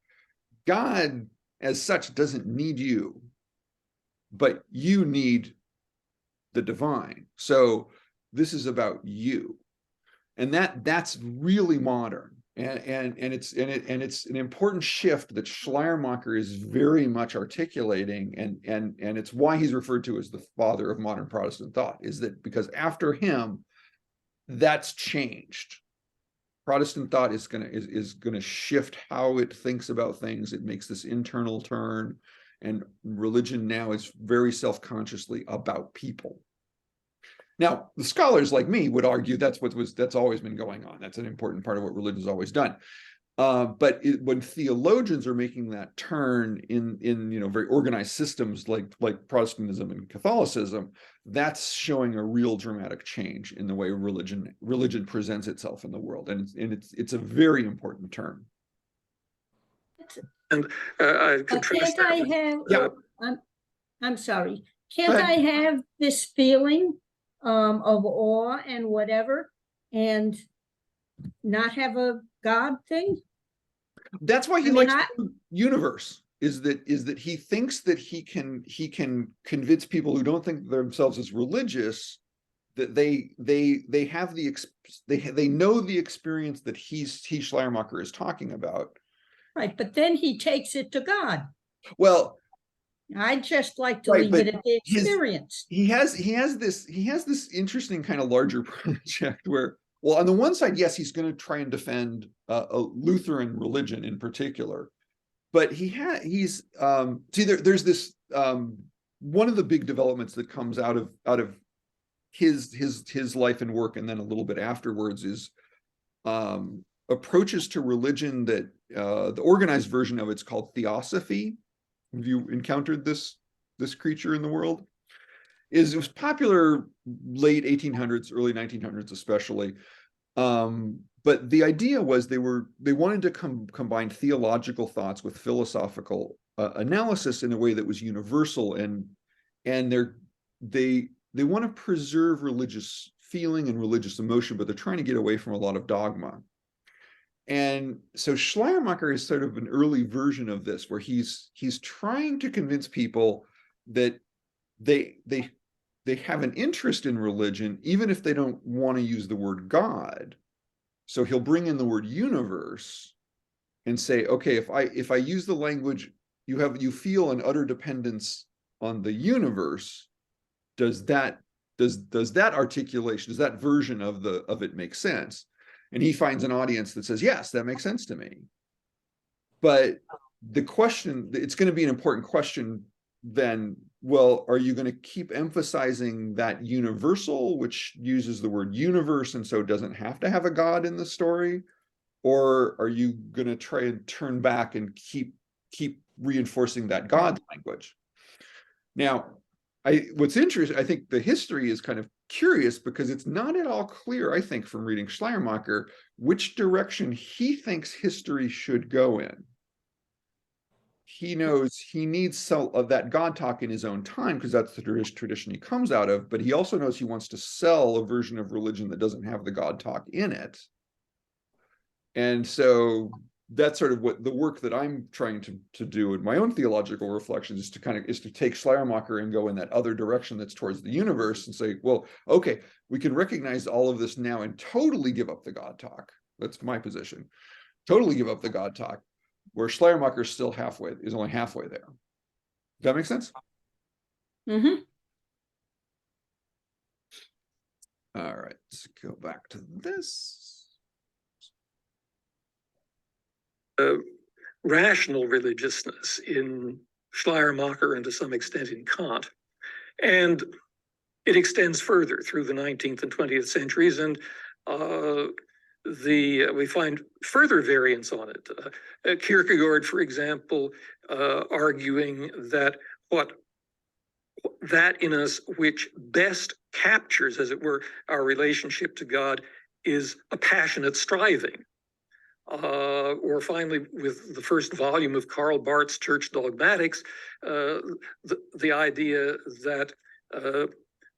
God, as such, doesn't need you, but you need the divine. So this is about you, and that's really modern, and it's an important shift that Schleiermacher is very much articulating, and it's why he's referred to as the father of modern Protestant thought, is that because after him, that's changed. Protestant thought is gonna shift how it thinks about things. It makes this internal turn, and religion now is very self-consciously about people. Now, the scholars like me would argue that's always been going on. That's an important part of what religion's always done. But when theologians are making that turn in very organized systems like Protestantism and Catholicism, that's showing a real dramatic change in the way religion presents itself in the world, and it's a very important turn. And I contrast Can't I that with- have, Yeah. I'm sorry, Go can't I ahead. have this feeling of awe and whatever and not have a God thing? That's why he I mean, likes I- the universe. Is that he thinks that he can convince people who don't think themselves as religious that they have they know the experience that Schleiermacher is talking about. Right, but then he takes it to God. Well, I'd just like to Right, leave but it at the his- experience. he has this interesting kind of larger project where, well, on the one side, yes, he's going to try and defend a Lutheran religion in particular, but there's this one of the big developments that comes out of his life and work, and then a little bit afterwards, is approaches to religion that the organized version of it's called theosophy. Have you encountered this creature in the world? It was popular late 1800s, early 1900s, especially. But the idea was they wanted to combine theological thoughts with philosophical analysis in a way that was universal, and they want to preserve religious feeling and religious emotion, but they're trying to get away from a lot of dogma. And so Schleiermacher is sort of an early version of this, where he's trying to convince people that they have an interest in religion, even if they don't want to use the word God. So he'll bring in the word universe and say, okay, if I use the language, you feel an utter dependence on the universe. Does that articulation, does that version of it make sense? And he finds an audience that says, yes, that makes sense to me. But the question, it's going to be an important question then, well, are you going to keep emphasizing that universal, which uses the word universe and so doesn't have to have a God in the story? Or are you going to try and turn back and keep reinforcing that God language? Now, what's interesting, I think the history is kind of curious, because it's not at all clear, I think, from reading Schleiermacher, which direction he thinks history should go in. He knows he needs some of that God talk in his own time, because that's the tradition he comes out of, but he also knows he wants to sell a version of religion that doesn't have the God talk in it. And so that's sort of what the work that I'm trying to do in my own theological reflections is to take Schleiermacher and go in that other direction that's towards the universe, and say, well, okay, we can recognize all of this now and totally give up the God talk. That's my position. Totally give up the God talk, where Schleiermacher is only halfway there. Does that make sense? Mm-hmm. All right, let's go back to this. Rational religiousness in Schleiermacher and to some extent in Kant. And it extends further through the 19th and 20th centuries, and we find further variants on it. Kierkegaard, for example, arguing that that in us which best captures, as it were, our relationship to God is a passionate striving. Or finally, with the first volume of Karl Barth's Church Dogmatics, the idea that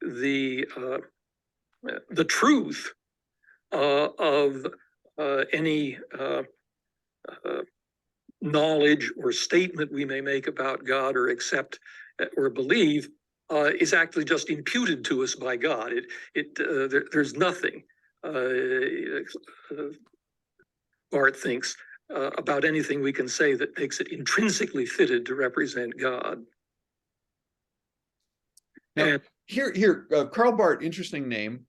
the truth of any knowledge or statement we may make about God or accept or believe is actually just imputed to us by God. There's nothing. Barth thinks about anything we can say that makes it intrinsically fitted to represent God. Now, And here, Karl Barth, interesting name.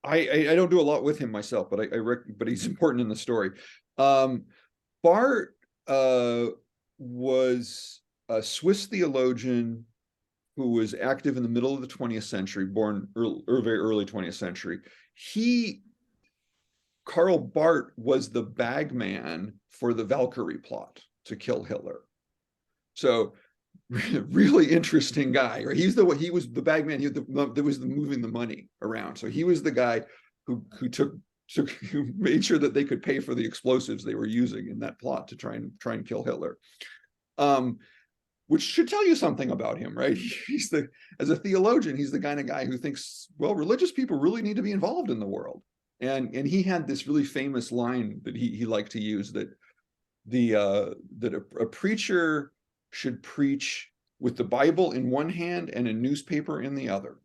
I don't do a lot with him myself, but but he's important in the story. Barth was a Swiss theologian who was active in the middle of the 20th century, born very early 20th century. Karl Barth was the bagman for the Valkyrie plot to kill Hitler. So really interesting guy, right? He was the bagman, that was moving the money around. So he was the guy who made sure that they could pay for the explosives they were using in that plot to try and kill Hitler. Which should tell you something about him, right? As a theologian, he's the kind of guy who thinks, well, religious people really need to be involved in the world. And he had this really famous line that he liked to use, that a preacher should preach with the Bible in one hand and a newspaper in the other.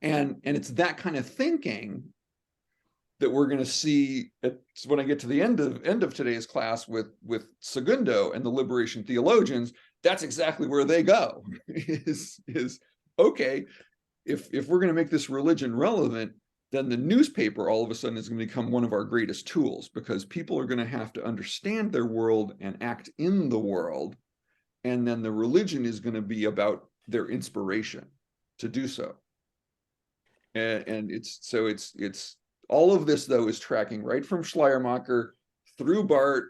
And it's that kind of thinking that we're going to see when I get to the end of today's class with Segundo and the liberation theologians. That's exactly where they go. is okay, if we're going to make this religion relevant, then the newspaper all of a sudden is going to become one of our greatest tools, because people are going to have to understand their world and act in the world, and then the religion is going to be about their inspiration to do so. And it's all of this, though, is tracking right from Schleiermacher through Barth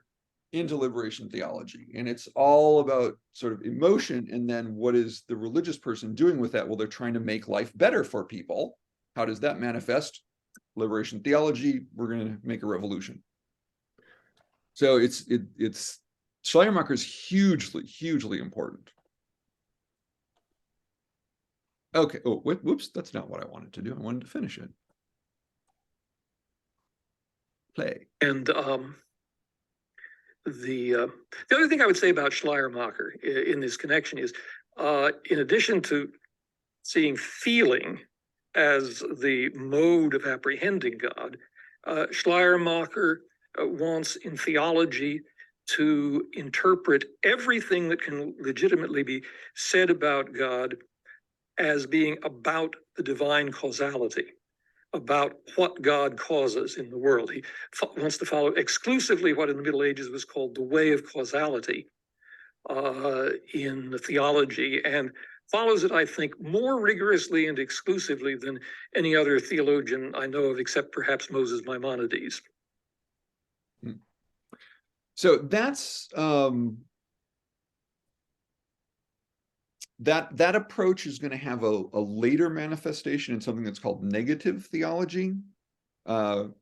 into liberation theology. And it's all about sort of emotion. And then what is the religious person doing with that? Well, they're trying to make life better for people. How does that manifest? Liberation theology, we're going to make a revolution. So it's Schleiermacher is hugely important. Okay. Oh, whoops, that's not what I wanted to do. I wanted to finish it. Play. And the other thing I would say about Schleiermacher in this connection is, in addition to seeing feeling as the mode of apprehending God, Schleiermacher wants in theology to interpret everything that can legitimately be said about God as being about the divine causality, about what God causes in the world. He wants to follow exclusively what in the Middle Ages was called the way of causality in theology, and follows it, I think, more rigorously and exclusively than any other theologian I know of, except perhaps Moses Maimonides. So that's that approach is going to have a later manifestation in something that's called negative theology. And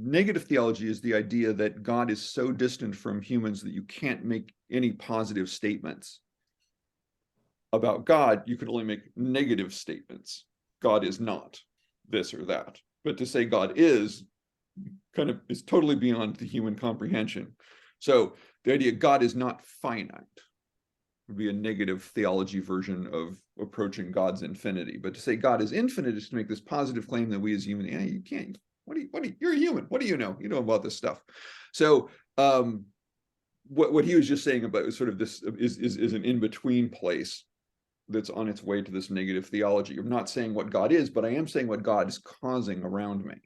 negative theology is the idea that God is so distant from humans that you can't make any positive statements about God. You could only make negative statements. God is not this or that. But to say God is is totally beyond the human comprehension. So the idea God is not finite would be a negative theology version of approaching God's infinity. But to say God is infinite is to make this positive claim that we as humans, you can't. You're a human. What do you know? You know about this stuff. So what he was just saying about sort of this is an in-between place that's on its way to this negative theology. I'm not saying what God is, but I am saying what God is causing around me.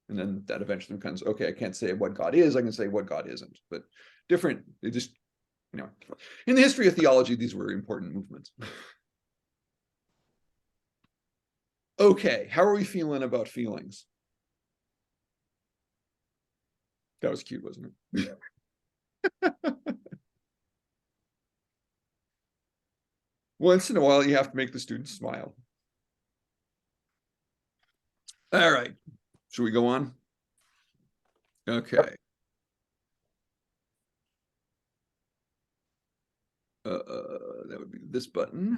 And then that eventually becomes, okay, I can't say what God is, I can say what God isn't. But different, it just, in the history of theology, these were important movements. Okay, how are we feeling about feelings? That was cute, wasn't it? Once in a while, you have to make the students smile. All right. Should we go on? Okay. That would be this button.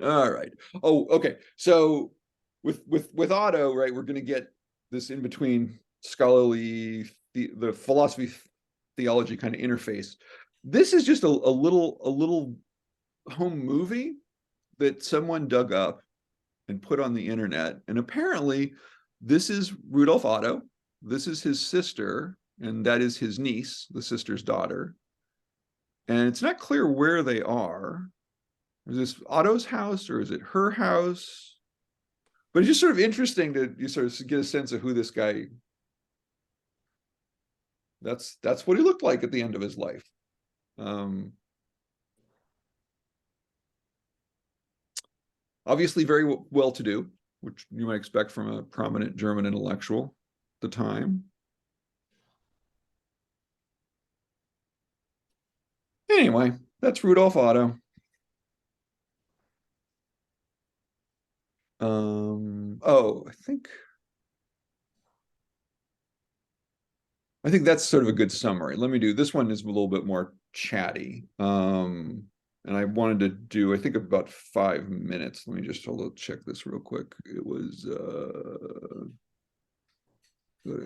All right. Oh, okay. So with Otto, right, we're going to get this in between scholarly, the philosophy theology kind of interface. This is just a little home movie that someone dug up and put on the internet. And apparently this is Rudolf Otto. This is his sister, and that is his niece, the sister's daughter. And it's not clear where they are. Is this Otto's house or is it her house? But it's just sort of interesting to you sort of get a sense of who this guy. That's what he looked like at the end of his life. Obviously very well-to-do, which you might expect from a prominent German intellectual at the time. Anyway, that's Rudolf Otto. Oh, I think that's sort of a good summary. Let me do this one is a little bit more chatty. And I wanted to do, I think, about 5 minutes. Let me just check this real quick. It was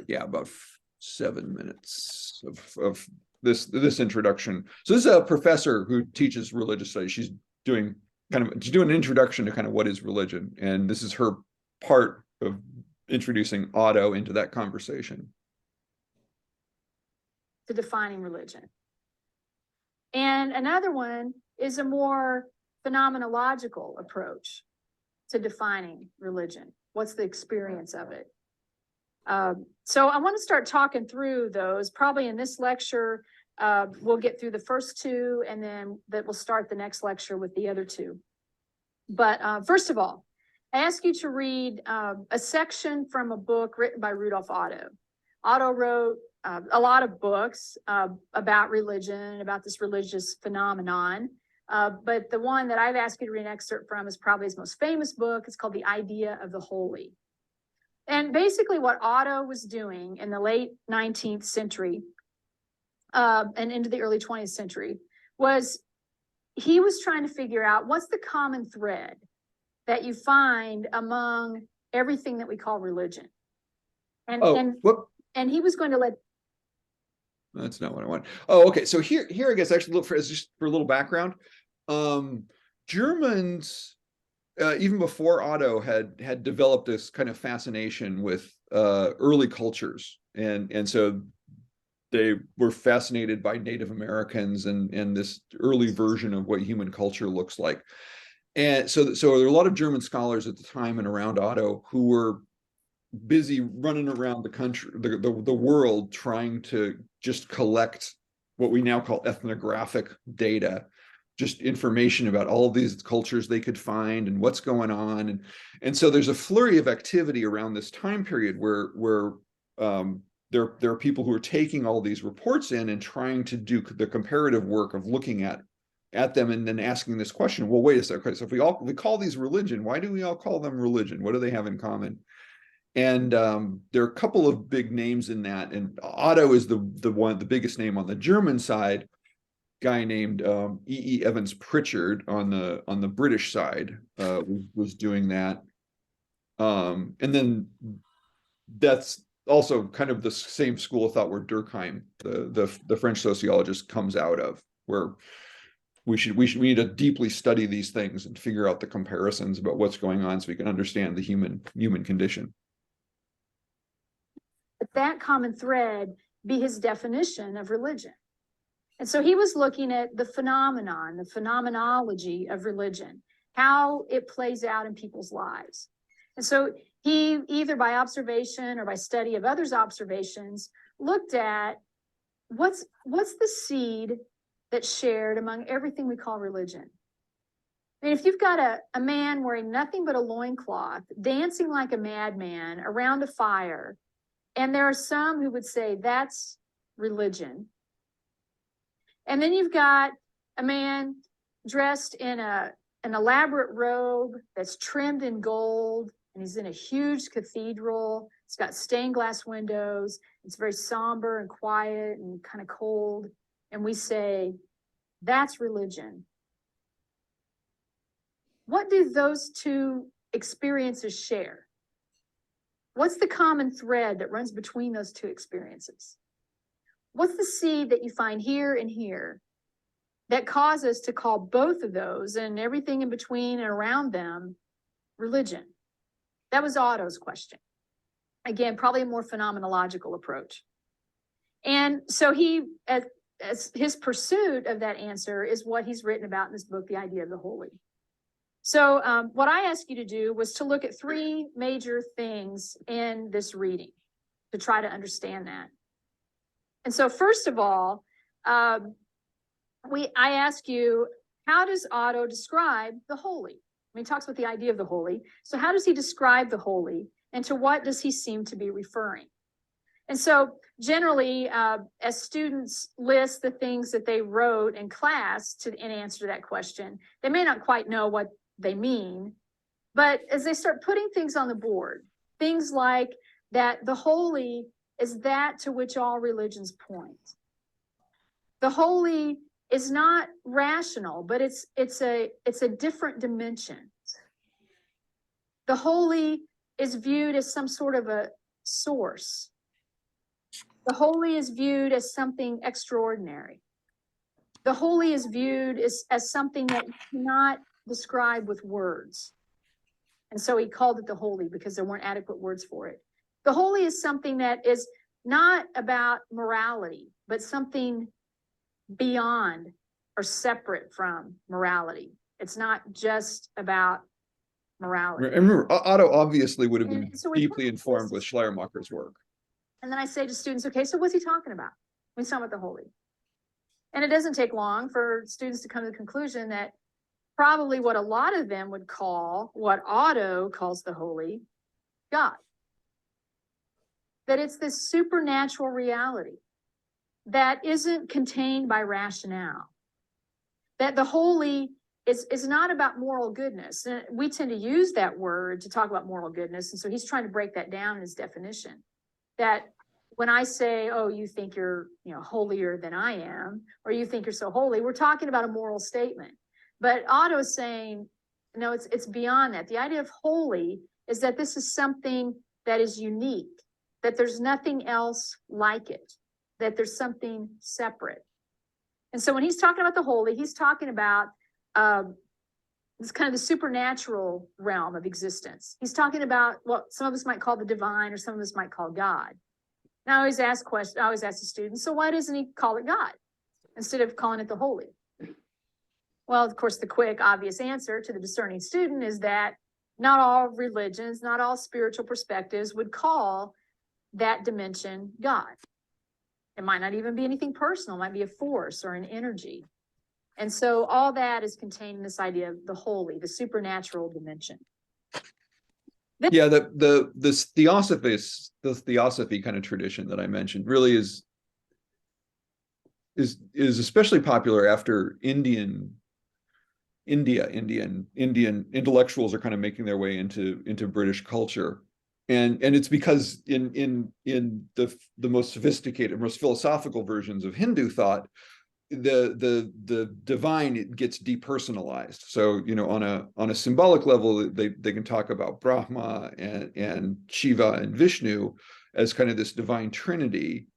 yeah, about 7 minutes of this introduction. So this is a professor who teaches religious studies. She's doing an introduction to kind of what is religion, and this is her part of introducing Otto into that conversation. To defining religion. And another one is a more phenomenological approach to defining religion. What's the experience of it? So I want to start talking through those. Probably in this lecture, we'll get through the first two, and then that will start the next lecture with the other two. But first of all, I ask you to read a section from a book written by Rudolf Otto. Otto wrote a lot of books about religion, about this religious phenomenon. But the one that I've asked you to read an excerpt from is probably his most famous book. It's called The Idea of the Holy. And basically what Otto was doing in the late 19th century and into the early 20th century was he was trying to figure out what's the common thread that you find among everything that we call religion. And he was going to let. That's not what I want. Oh, okay. So here I guess actually look for just for a little background. Germans, even before Otto, had developed this kind of fascination with early cultures, and so they were fascinated by Native Americans and this early version of what human culture looks like. And so there are a lot of German scholars at the time and around Otto who were busy running around the country, the world, trying to just collect what we now call ethnographic data, just information about all of these cultures they could find and what's going on. And so there's a flurry of activity around this time period where there are people who are taking all these reports in and trying to do the comparative work of looking at them and then asking this question, well, wait a second. Okay, so if we call these religion, why do we all call them religion? What do they have in common? And there are a couple of big names in that, and Otto is the biggest name on the German side. Guy named E. Evans Pritchard on the British side was doing that, and then that's also kind of the same school of thought where Durkheim, the French sociologist, comes out of, where we need to deeply study these things and figure out the comparisons about what's going on so we can understand the human condition. That common thread be his definition of religion. And so he was looking at the phenomenon, the phenomenology of religion, how it plays out in people's lives. And so he, either by observation or by study of others' observations, looked at what's the seed that's shared among everything we call religion. I mean, if you've got a man wearing nothing but a loincloth, dancing like a madman around a fire, and there are some who would say that's religion. And then you've got a man dressed in an elaborate robe that's trimmed in gold, and he's in a huge cathedral. It's got stained glass windows. It's very somber and quiet and kind of cold. And we say, that's religion. What do those two experiences share? What's the common thread that runs between those two experiences? What's the seed that you find here and here that causes us to call both of those and everything in between and around them religion? That was Otto's question. Again, probably a more phenomenological approach. And so as his pursuit of that answer is what he's written about in this book, The Idea of the Holy. So what I asked you to do was to look at three major things in this reading to try to understand that. And so first of all, I ask you, how does Otto describe the holy? I mean, he talks about the idea of the holy. So how does he describe the holy, and to what does he seem to be referring? And so generally, as students list the things that they wrote in class in answer to that question, they may not quite know what they mean, but as they start putting things on the board, things like that the holy is that to which all religions point. The holy is not rational, but it's a different dimension. The holy is viewed as some sort of a source. The holy is viewed as something extraordinary. The holy is viewed as something that you cannot describe with words. And so he called it the holy because there weren't adequate words for it. The holy is something that is not about morality, but something beyond or separate from morality. It's not just about morality. And remember, Otto obviously would have been And so we deeply put informed this- with Schleiermacher's work. And then I say to students, okay, so what's he talking about when he's talking about the holy? And it doesn't take long for students to come to the conclusion that probably what a lot of them would call what Otto calls the holy, God. That it's this supernatural reality that isn't contained by rationale. That the holy is not about moral goodness. And we tend to use that word to talk about moral goodness. And so he's trying to break that down in his definition. That when I say, oh, you think you're, holier than I am, or you think you're so holy, we're talking about a moral statement. But Otto's saying, no, it's beyond that. The idea of holy is that this is something that is unique, that there's nothing else like it, that there's something separate. And so when he's talking about the holy, he's talking about this kind of the supernatural realm of existence. He's talking about what some of us might call the divine, or some of us might call God. Now I always ask the students, so why doesn't he call it God instead of calling it the holy? Well, of course, the quick, obvious answer to the discerning student is that not all religions, not all spiritual perspectives would call that dimension God. It might not even be anything personal, it might be a force or an energy. And so all that is contained in this idea of the holy, the supernatural dimension. Yeah, the theosophy kind of tradition that I mentioned really is especially popular after Indian intellectuals are kind of making their way into British culture. And it's because in the most sophisticated, most philosophical versions of Hindu thought, the divine, it gets depersonalized. So on a symbolic level, they can talk about Brahma and Shiva and Vishnu as kind of this divine trinity,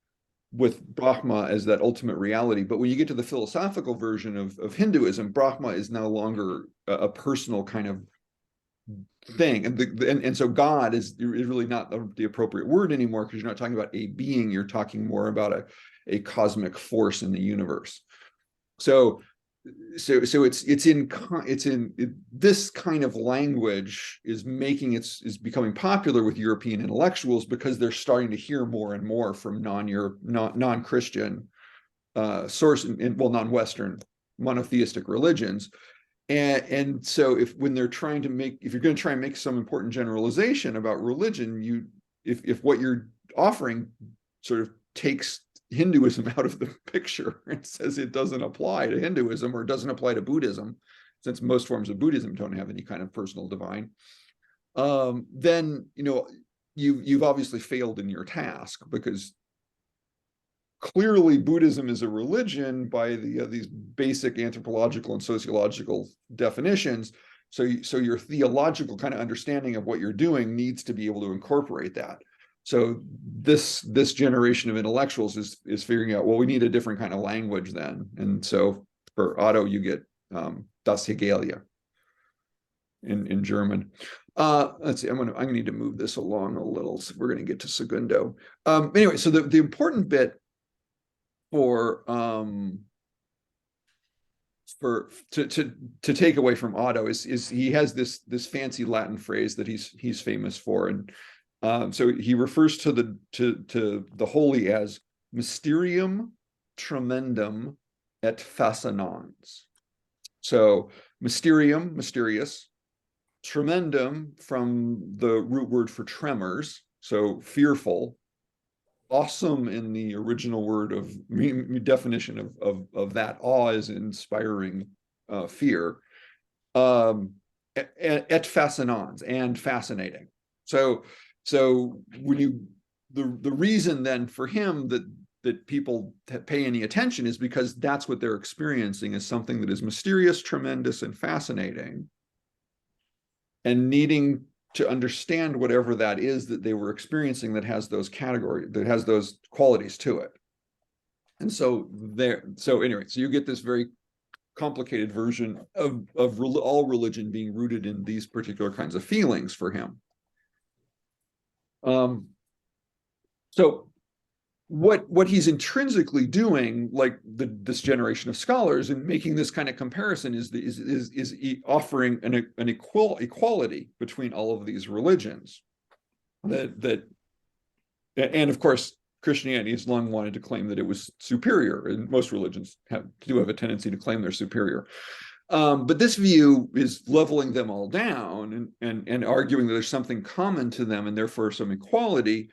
with Brahma as that ultimate reality. But when you get to the philosophical version of Hinduism, Brahma is no longer a personal kind of thing, and so God is really not the appropriate word anymore, because you're not talking about a being, you're talking more about a cosmic force in the universe. So it's in this kind of language is becoming popular with European intellectuals, because they're starting to hear more and more from non-Christian source and non-Western monotheistic religions. And so if you're going to try and make some important generalization about religion, if what you're offering sort of takes Hinduism out of the picture and says it doesn't apply to Hinduism or doesn't apply to Buddhism, since most forms of Buddhism don't have any kind of personal divine, then you've obviously failed in your task, because clearly Buddhism is a religion by these basic anthropological and sociological definitions. So your theological kind of understanding of what you're doing needs to be able to incorporate that. So this generation of intellectuals is figuring out, well, we need a different kind of language then. And so for Otto, you get Das Hegelia in German. Let's see, I'm gonna need to move this along a little. So we're gonna get to Segundo. Anyway, so the important bit for to take away from Otto is he has this fancy Latin phrase that he's famous for, and so he refers to the holy as mysterium tremendum et fascinans. So mysterium, mysterious, tremendum from the root word for tremors, so fearful, awesome in the original word of definition of that. Awe is inspiring fear. Et fascinans, and fascinating. So when the reason then for him that people pay any attention is because that's what they're experiencing, is something that is mysterious, tremendous, and fascinating, and needing to understand whatever that is that they were experiencing that has those qualities to it. And so anyway, so you get this very complicated version of all religion being rooted in these particular kinds of feelings for him. So what he's intrinsically doing, like this generation of scholars, and making this kind of comparison is offering an equality between all of these religions. And of course, Christianity has long wanted to claim that it was superior, and most religions do have a tendency to claim they're superior. But this view is leveling them all down and arguing that there's something common to them and therefore some equality.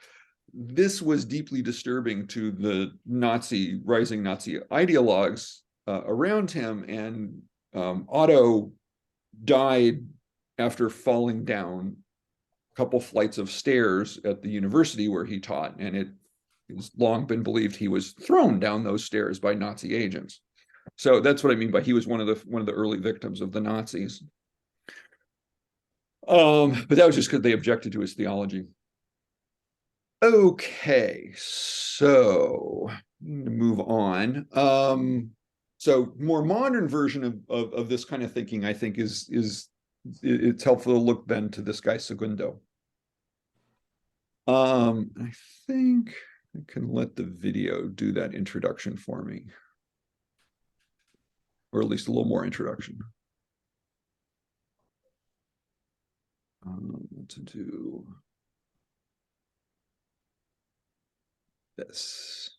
This was deeply disturbing to the rising Nazi ideologues around him, and Otto died after falling down a couple flights of stairs at the university where he taught, and it's long been believed he was thrown down those stairs by Nazi agents. So that's what I mean by he was one of the early victims of the Nazis. But that was just because they objected to his theology. Okay, so move on. So more modern version of this kind of thinking, I think, is it's helpful to look then to this guy Segundo. I think I can let the video do that introduction for me, or at least a little more introduction. What to do? This.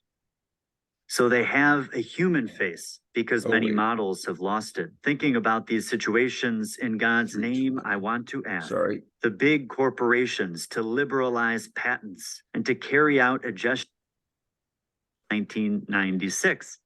So they have a human face because many wait. models have lost it. Thinking about these situations, in God's name, I want to ask Sorry. the big corporations to liberalize patents and to carry out a gesture. 1996.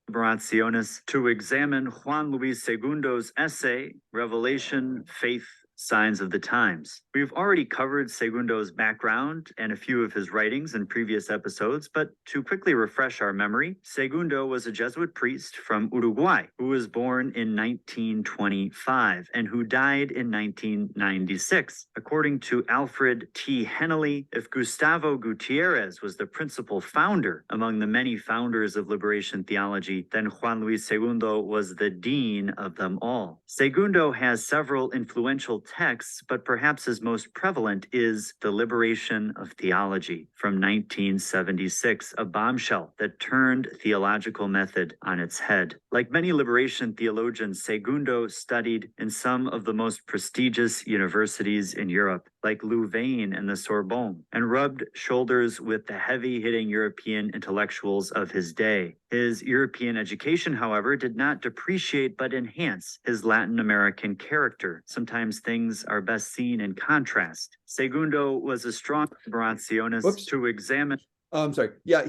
Liberaciones, to examine Juan Luis Segundo's essay, Revelation, Faith, Signs of the Times. We've already covered Segundo's background and a few of his writings in previous episodes, but to quickly refresh our memory, Segundo was a Jesuit priest from Uruguay who was born in 1925 and who died in 1996. According to Alfred T. Hennelly, if Gustavo Gutierrez was the principal founder among the many founders of liberation theology, then Juan Luis Segundo was the dean of them all. Segundo has several influential texts, but perhaps his most prevalent is The Liberation of Theology from 1976, a bombshell that turned theological method on its head. Like many liberation theologians, Segundo studied in some of the most prestigious universities in Europe, like Louvain and the Sorbonne, and rubbed shoulders with the heavy-hitting European intellectuals of his day. His European education, however, did not depreciate but enhance his Latin American character. Sometimes things are best seen in contrast. Segundo was a strong liberacionist to examine. I'm sorry. Yeah,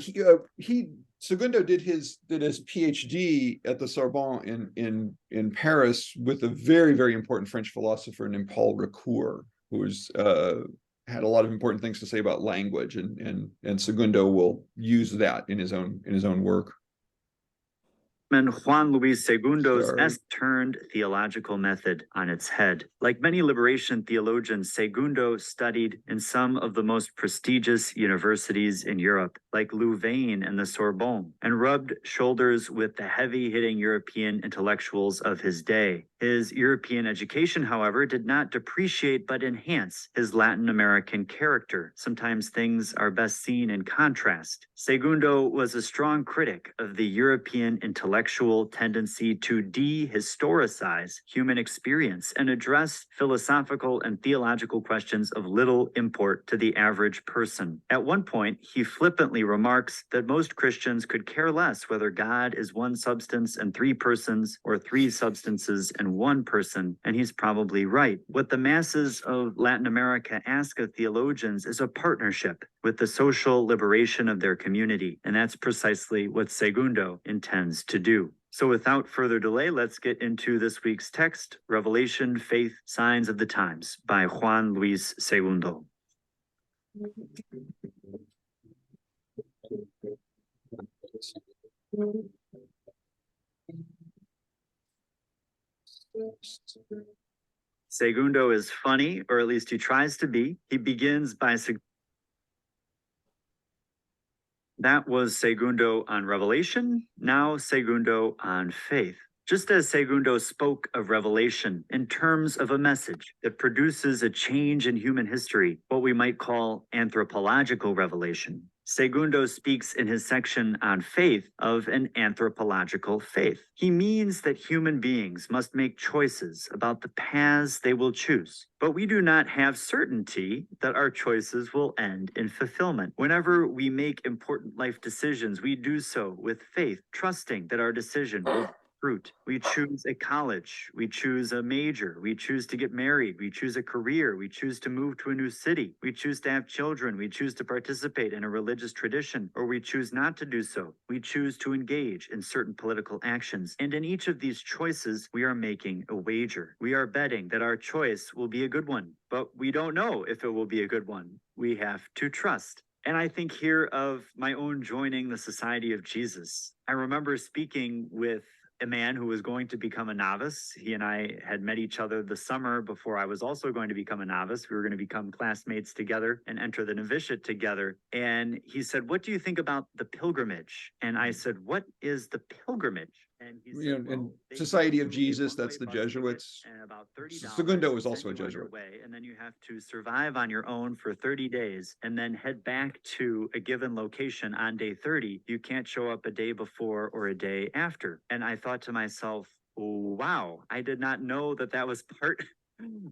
Segundo did his PhD at the Sorbonne in Paris with a very, very important French philosopher named Paul Ricoeur, who was had a lot of important things to say about language, and Segundo will use that in his own work. Juan Luis Segundo's turned theological method on its head. Like many liberation theologians, Segundo studied in some of the most prestigious universities in Europe, like Louvain and the Sorbonne, and rubbed shoulders with the heavy-hitting European intellectuals of his day. His European education, however, did not depreciate but enhance his Latin American character. Sometimes things are best seen in contrast. Segundo was a strong critic of the European intellectual tendency to dehistoricize human experience and address philosophical and theological questions of little import to the average person. At one point, he flippantly remarks that most Christians could care less whether God is one substance and three persons or three substances and one person, and he's probably right. What the masses of Latin America ask of theologians is a partnership with the social liberation of their community, and that's precisely what Segundo intends to do. So without further delay, let's get into this week's text, Revelation, Faith, Signs of the Times by Juan Luis Segundo. Segundo is funny, or at least he tries to be. He begins by that was Segundo on Revelation, now Segundo on faith. Just as Segundo spoke of Revelation in terms of a message that produces a change in human history, what we might call anthropological revelation, Segundo speaks in his section on faith of an anthropological faith. He means that human beings must make choices about the paths they will choose, but we do not have certainty that our choices will end in fulfillment. Whenever we make important life decisions, we do so with faith, trusting that our decision will fruit. We choose a college, we choose a major, we choose to get married, we choose a career, we choose to move to a new city, we choose to have children, we choose to participate in a religious tradition, or we choose not to do so. We choose to engage in certain political actions. And in each of these choices, we are making a wager. We are betting that our choice will be a good one, but we don't know if it will be a good one. We have to trust. And I think here of my own joining the Society of Jesus. I remember speaking with a man who was going to become a novice. He and I had met each other the summer before I was also going to become a novice. We were going to become classmates together and enter the novitiate together. And he said, "What do you think about the pilgrimage?" And I said, "What is the pilgrimage?" And he said, And they Society give of you a Jesus, that's one-way the bus ticket Jesuits. and about $30 Segundo to was also send a you on your Jesuit. way, and then you have to survive on your own for 30 days and then head back to a given location on day 30. You can't show up a day before or a day after. And I thought to myself, oh, wow, I did not know that that was part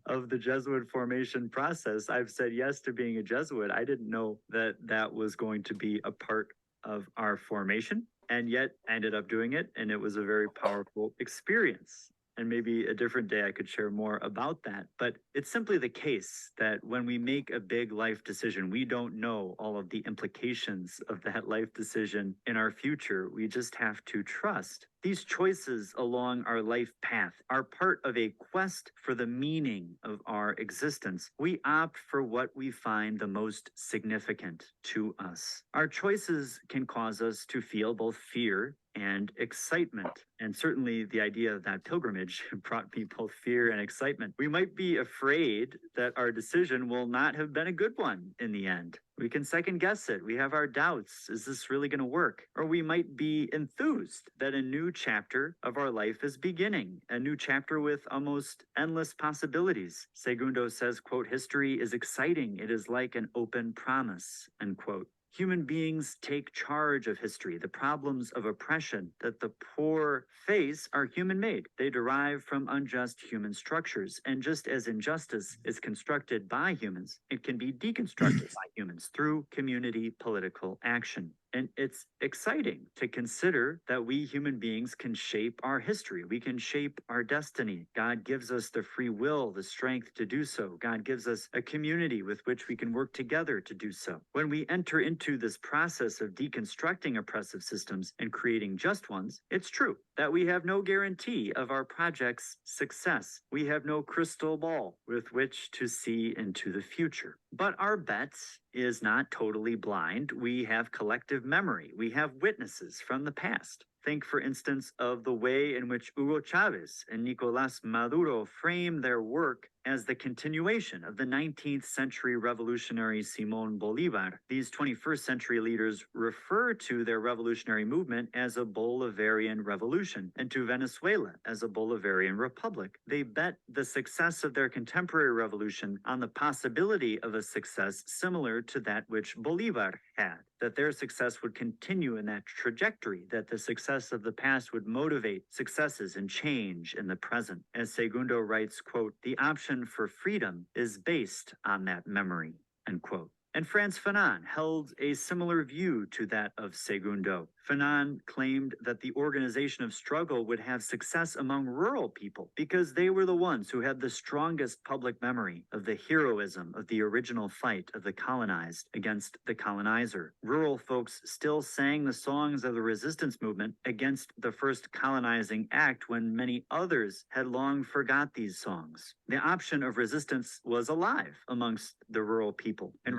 of the Jesuit formation process. I've said yes to being a Jesuit. I didn't know that that was going to be a part of our formation, and yet I ended up doing it, and it was a very powerful experience. And maybe a different day I could share more about that. But it's simply the case that when we make a big life decision, we don't know all of the implications of that life decision in our future. We just have to trust. These choices along our life path are part of a quest for the meaning of our existence. We opt for what we find the most significant to us. Our choices can cause us to feel both fear and excitement. And certainly the idea of that pilgrimage brought me both fear and excitement. We might be afraid that our decision will not have been a good one in the end. We can second guess it. We have our doubts. Is this really going to work? Or we might be enthused that a new chapter of our life is beginning, a new chapter with almost endless possibilities. Segundo says, quote, "History is exciting. It is like an open promise," end quote. Human beings take charge of history. The problems of oppression that the poor face are human-made. They derive from unjust human structures. And just as injustice is constructed by humans, it can be deconstructed by humans through community political action. And it's exciting to consider that we human beings can shape our history. We can shape our destiny. God gives us the free will, the strength to do so. God gives us a community with which we can work together to do so. When we enter into this process of deconstructing oppressive systems and creating just ones, it's true that we have no guarantee of our project's success. We have no crystal ball with which to see into the future. But our bet is not totally blind. We have collective memory. We have witnesses from the past. Think, for instance, of the way in which Hugo Chavez and Nicolás Maduro framed their work as the continuation of the 19th century revolutionary Simón Bolívar. These 21st century leaders refer to their revolutionary movement as a Bolivarian revolution and to Venezuela as a Bolivarian republic. They bet the success of their contemporary revolution on the possibility of a success similar to that which Bolívar had, that their success would continue in that trajectory, that the success of the past would motivate successes and change in the present. As Segundo writes, quote, "The option for freedom is based on that memory," end quote. And Frantz Fanon held a similar view to that of Segundo. Fanon claimed that the organization of struggle would have success among rural people because they were the ones who had the strongest public memory of the heroism of the original fight of the colonized against the colonizer. Rural folks still sang the songs of the resistance movement against the first colonizing act when many others had long forgot these songs. The option of resistance was alive amongst the rural people, and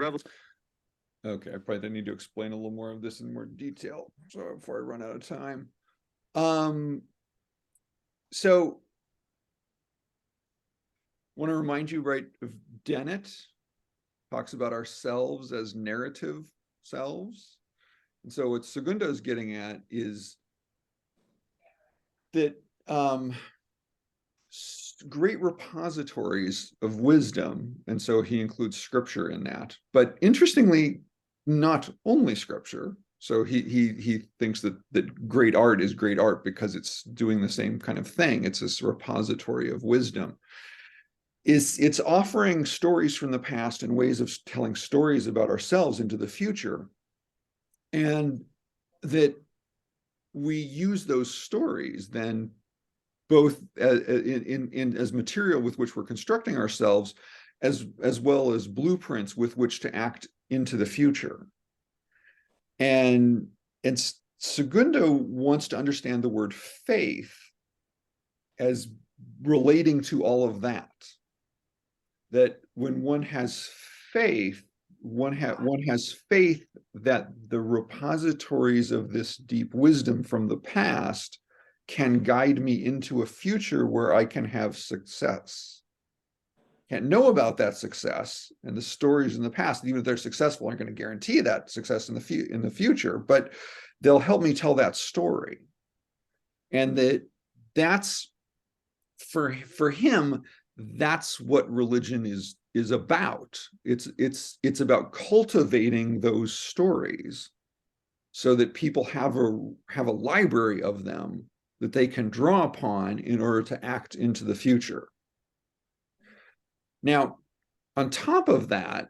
Okay, I probably need to explain a little more of this in more detail, so before I run out of time. So want to remind you, right, of Dennett talks about ourselves as narrative selves. And so what Segundo is getting at is that great repositories of wisdom, and so he includes scripture in that, but interestingly, not only scripture. So he thinks that great art is great art because it's doing the same kind of thing. It's this repository of wisdom. It's offering stories from the past and ways of telling stories about ourselves into the future, and that we use those stories then both as material with which we're constructing ourselves, as well as blueprints with which to act into the future. And Segundo wants to understand the word faith as relating to all of that. That when one has faith, one has faith that the repositories of this deep wisdom from the past can guide me into a future where I can have success. Can't know about that success, and the stories in the past, even if they're successful, aren't going to guarantee that success in the future, but they'll help me tell that story. And that's for him, that's what religion is about. It's about cultivating those stories so that people have a library of them that they can draw upon in order to act into the future. Now, on top of that,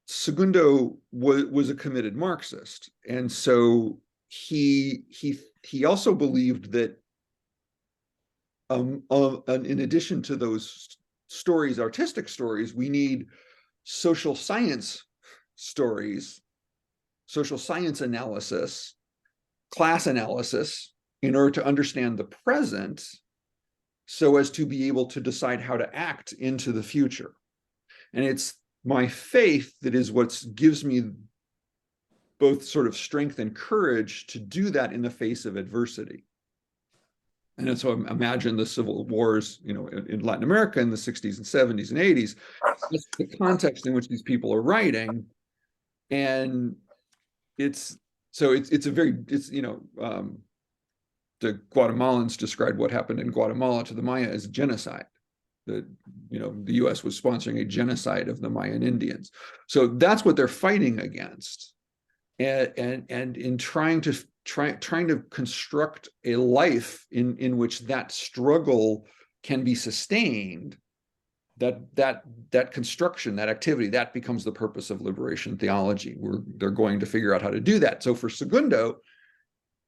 Segundo was a committed Marxist, and so he also believed that in addition to those stories, artistic stories, we need social science stories, social science analysis, class analysis, in order to understand the present, so as to be able to decide how to act into the future. And it's my faith that is what gives me both sort of strength and courage to do that in the face of adversity. And so imagine the civil wars, in Latin America in the 60s and 70s and 80s. That's the context in which these people are writing. And the Guatemalans described what happened in Guatemala to the Maya as genocide. The US was sponsoring a genocide of the Mayan Indians. So that's what they're fighting against. And in trying to construct a life in which that struggle can be sustained, that construction, that activity, that becomes the purpose of liberation theology. They're going to figure out how to do that. So for Segundo,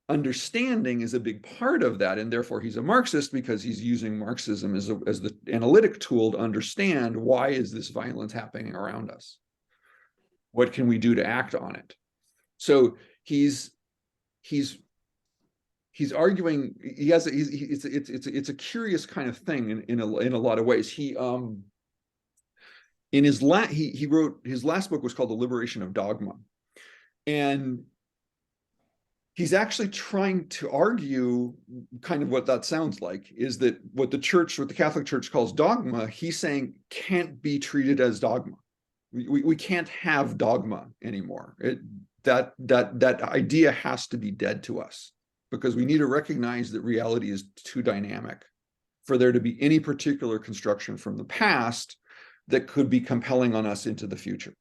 understanding is a big part of that, and therefore he's a Marxist because he's using Marxism as the analytic tool to understand why is this violence happening around us? What can we do to act on it? So he's arguing. It's a curious kind of thing in a lot of ways. He wrote his last book was called The Liberation of Dogma, and he's actually trying to argue kind of what that sounds like, is that what the Catholic Church calls dogma, he's saying can't be treated as dogma. We can't have dogma anymore. That idea has to be dead to us, because we need to recognize that reality is too dynamic for there to be any particular construction from the past that could be compelling on us into the future.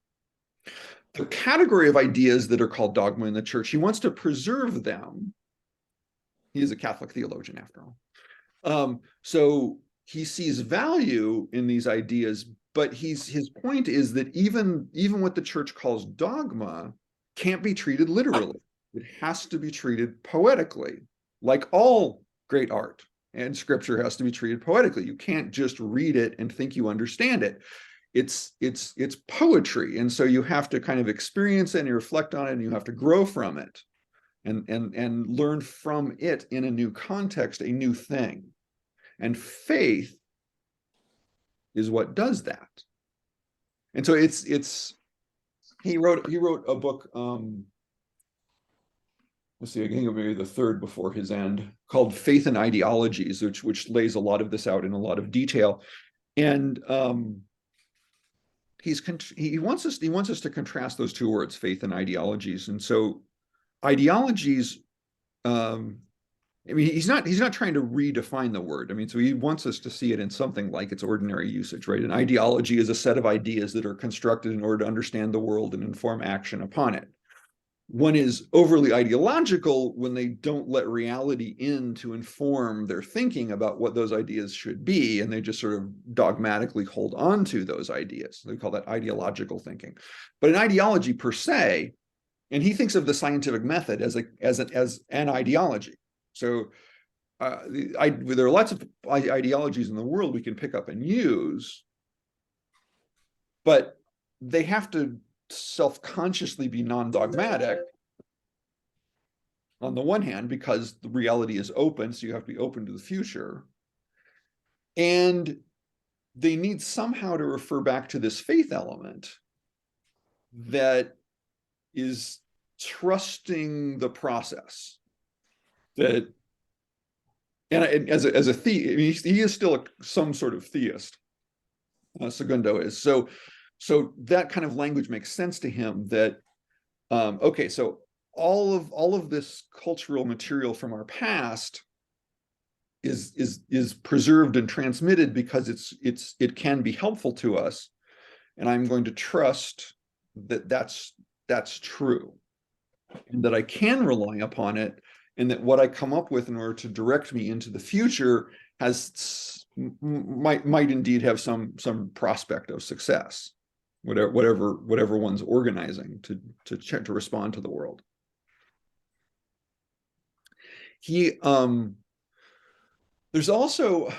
The category of ideas that are called dogma in the church, he wants to preserve them. He is a Catholic theologian, after all. So he sees value in these ideas, but his point is that even what the church calls dogma can't be treated literally. It has to be treated poetically, like all great art and scripture has to be treated poetically. You can't just read it and think you understand it. It's poetry, and so you have to kind of experience it and you reflect on it, and you have to grow from it and learn from it in a new context, a new thing. And faith is what does that. And so he wrote a book, let's see, I think maybe the third before his end, called Faith and Ideologies, which lays a lot of this out in a lot of detail. And he wants us to contrast those two words, faith and ideologies. And so ideologies, I mean, he's not trying to redefine the word. I mean, so he wants us to see it in something like its ordinary usage, right? An ideology is a set of ideas that are constructed in order to understand the world and inform action upon it. One is overly ideological when they don't let reality in to inform their thinking about what those ideas should be, and they just sort of dogmatically hold on to those ideas. They call that ideological thinking. But an ideology per se, and he thinks of the scientific method as an ideology. So there are lots of ideologies in the world we can pick up and use, but they have to self-consciously be non-dogmatic on the one hand, because the reality is open, so you have to be open to the future, and they need somehow to refer back to this faith element that is trusting the process. That, and as a theist, I mean, he is still some sort of theist. Segundo is. So that kind of language makes sense to him, that okay, so all of this cultural material from our past is preserved and transmitted because it can be helpful to us, and I'm going to trust that that's true, and that I can rely upon it, and that what I come up with in order to direct me into the future might indeed have some prospect of success, whatever one's organizing to respond to the world. There's also,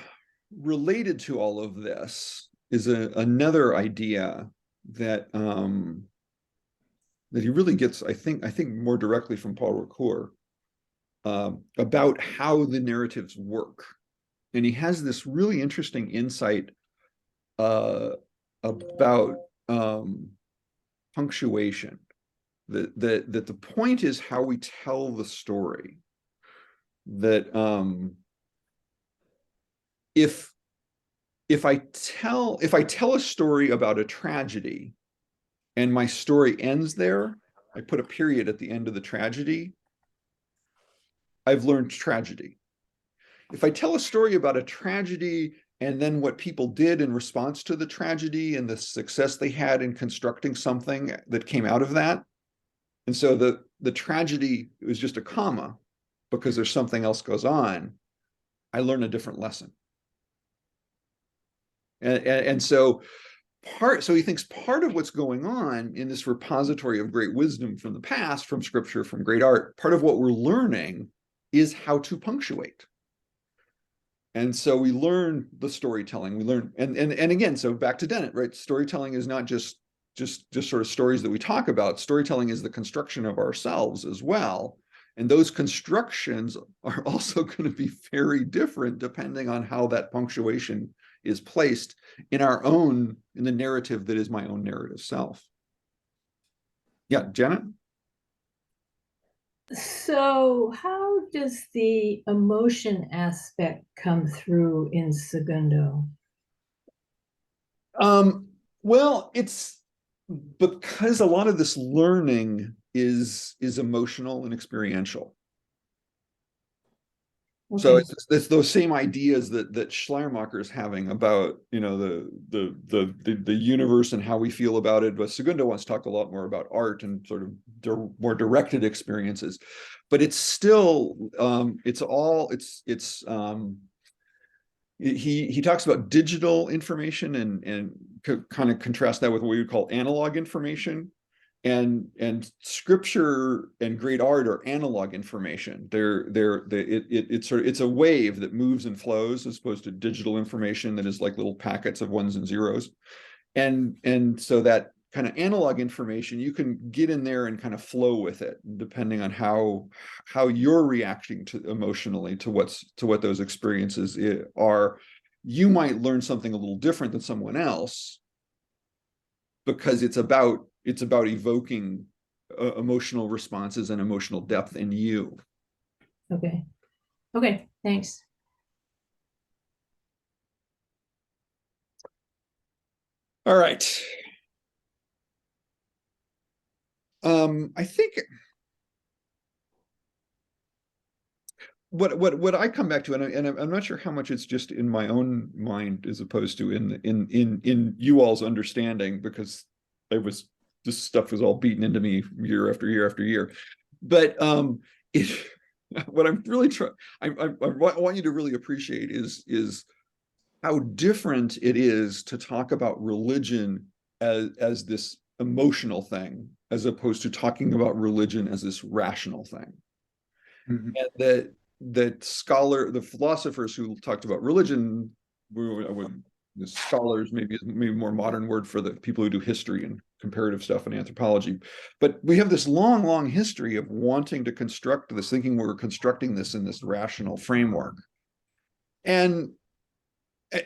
related to all of this, is another idea that he really gets, I think more directly from Paul Ricoeur, about how the narratives work. And he has this really interesting insight about punctuation, that the point is how we tell the story. That if I tell a story about a tragedy and my story ends there, I put a period at the end of the tragedy, I've learned tragedy. If I tell a story about a tragedy and then what people did in response to the tragedy and the success they had in constructing something that came out of that, and so the tragedy was just a comma because there's something else goes on, I learn a different lesson. And so he thinks part of what's going on in this repository of great wisdom from the past, from scripture, from great art, part of what we're learning is how to punctuate. And so we learn the storytelling, we learn, and again, so back to Dennett, right? Storytelling is not just sort of stories that we talk about. Storytelling is the construction of ourselves as well. And those constructions are also going to be very different depending on how that punctuation is placed in the narrative that is my own narrative self. Yeah, Janet? So how does the emotion aspect come through in Segundo? Well, it's because a lot of this learning is emotional and experiential. So Okay. it's those same ideas that Schleiermacher is having about, you know, the universe and how we feel about it. But Segundo wants to talk a lot more about art and sort of more directed experiences. But it's still he talks about digital information and kind of contrast that with what we would call analog information. And scripture and great art are analog information. It's a wave that moves and flows as opposed to digital information that is like little packets of ones and zeros. And so that kind of analog information, you can get in there and kind of flow with it, depending on how you're reacting to emotionally to what those experiences are. You might learn something a little different than someone else because it's about evoking emotional responses and emotional depth in you. Okay. Okay, thanks. All right. I think what I come back to, and I'm not sure how much it's just in my own mind as opposed to in you all's understanding, because this stuff was all beaten into me year after year after year. But what I'm really trying, I want you to really appreciate is how different it is to talk about religion as this emotional thing, as opposed to talking about religion as this rational thing. And the philosophers who talked about religion, the scholars, maybe a more modern word for the people who do history and comparative stuff and anthropology. But we have this long history of wanting to construct this, thinking we're constructing this in this rational framework. And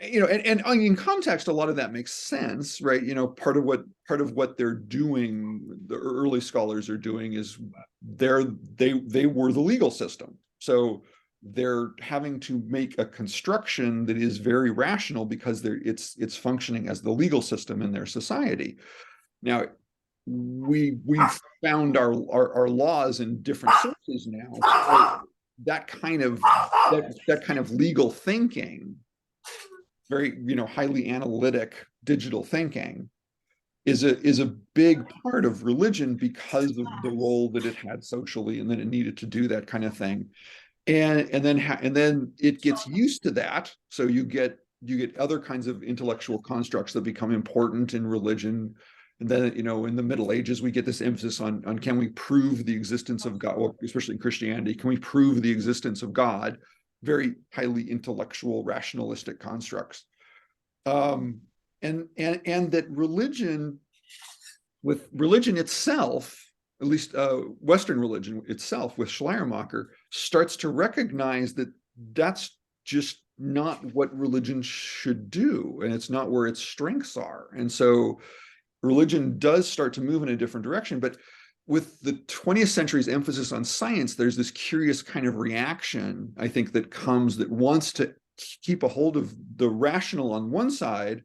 you know, and in context, a lot of that makes sense, right? You know, part of what they're doing, the early scholars are doing, is they were the legal system, so they're having to make a construction that is very rational because it's functioning as the legal system in their society. Now, we've found our laws in different sources now. So that kind of legal thinking, very, you know, highly analytic digital thinking, is a big part of religion because of the role that it had socially, and then it needed to do that kind of thing. And then it gets used to that. So you get other kinds of intellectual constructs that become important in religion. And then, you know, in the Middle Ages, we get this emphasis on can we prove the existence of God, or especially in Christianity, can we prove the existence of God? Very highly intellectual, rationalistic constructs. And that religion itself, at least Western religion itself, with Schleiermacher, starts to recognize that that's just not what religion should do, and it's not where its strengths are. And so religion does start to move in a different direction. But with the 20th century's emphasis on science, there's this curious kind of reaction, I think, that comes, that wants to keep a hold of the rational on one side,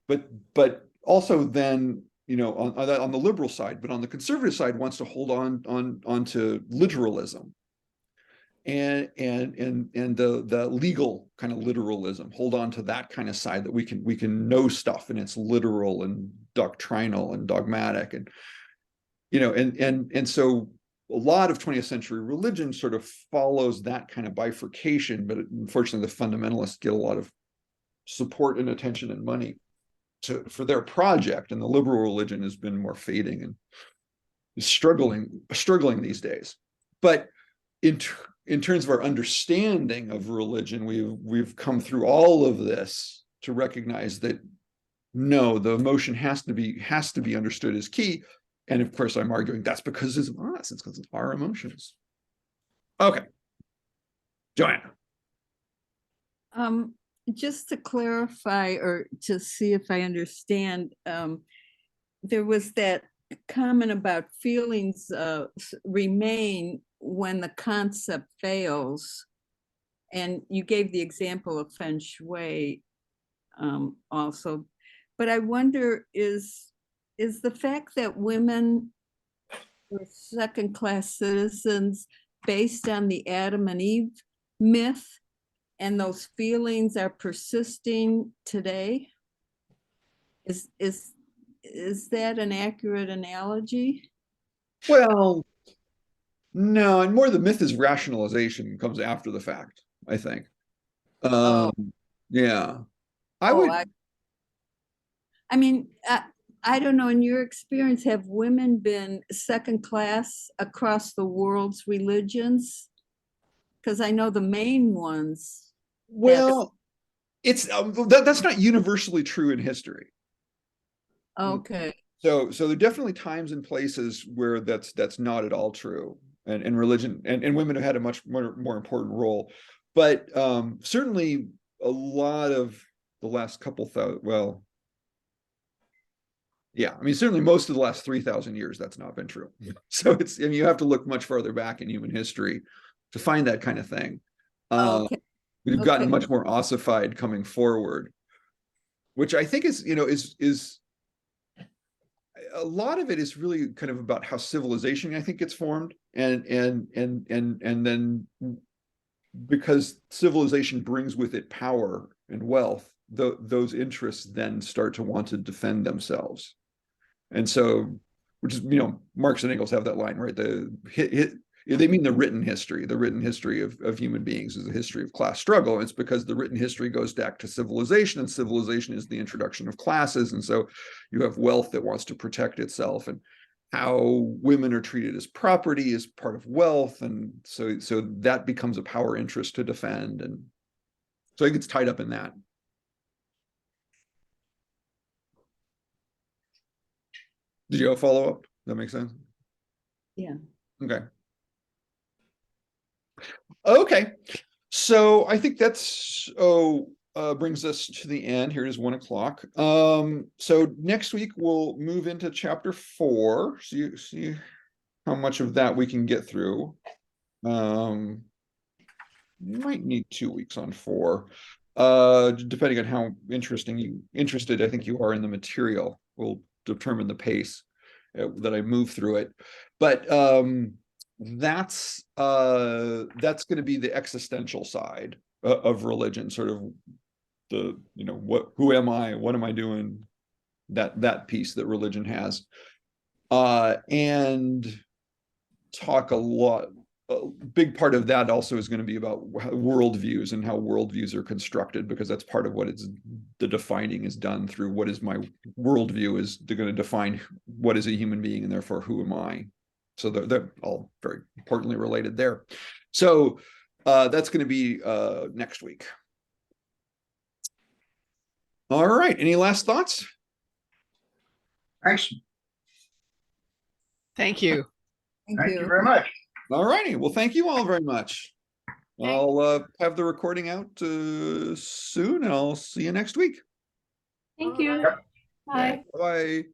but also then, you know, on the liberal side, but on the conservative side, wants to hold on to literalism and the legal kind of literalism, hold on to that kind of side, that we can know stuff and it's literal and doctrinal and dogmatic, and you know, and so a lot of 20th century religion sort of follows that kind of bifurcation. But unfortunately, the fundamentalists get a lot of support and attention and money for their project, and the liberal religion has been more fading and is struggling these days. But in terms of our understanding of religion, we've come through all of this to recognize that no, the emotion has to be understood as key. And of course, I'm arguing that's because it's us. It's because it's our emotions. Okay, Joanna. Just to clarify, or to see if I understand, there was that comment about feelings remain when the concept fails, and you gave the example of feng shui also, but I wonder is the fact that women were second-class citizens based on the Adam and Eve myth, and those feelings are persisting today? Is that an accurate analogy? Well, no, and more the myth is rationalization comes after the fact, I think. Oh. Yeah. I Oh, would, I mean, I don't know, in your experience, have women been second class across the world's religions? Because I know the main ones. well, it's that's not universally true in history. Okay, So there are definitely times and places where that's not at all true, and religion and women have had a much more important role, but certainly a lot of the last couple thousand, well, yeah, I mean certainly most of the last 3,000 years that's not been true. So it's, I mean, you have to look much further back in human history to find that kind of thing. okay, We've gotten okay. much more ossified coming forward, which I think is, you know, is a lot of it is really kind of about how civilization, I think, gets formed, and then because civilization brings with it power and wealth, those interests then start to want to defend themselves, and so, which is, you know, Marx and Engels have that line, right? They mean the written history of human beings is a history of class struggle. And it's because the written history goes back to civilization, and civilization is the introduction of classes. And so you have wealth that wants to protect itself, and how women are treated as property is part of wealth. And so that becomes a power interest to defend. And so it gets tied up in that. Did you have a follow-up? That makes sense? Yeah. Okay. Okay, so I think that's brings us to the end. Here it is 1 o'clock. So next week we'll move into chapter 4. See how much of that we can get through. You might need 2 weeks on 4, depending on how interested I think you are in the material. Will determine the pace that I move through it, but that's going to be the existential side of religion, sort of the, you know, who am I, what am I doing, that piece that religion has, and talk a lot. A big part of that also is going to be about worldviews and how worldviews are constructed, because that's part of what the defining is done through what is my worldview, is going to define what is a human being, and therefore who am I. So they're all very importantly related there. So that's going to be next week. All right. Any last thoughts? Thanks. Thank you. Thank you very much. All righty. Well, thank you all very much. I'll have the recording out soon, and I'll see you next week. Thank you. Yep. Bye. Bye.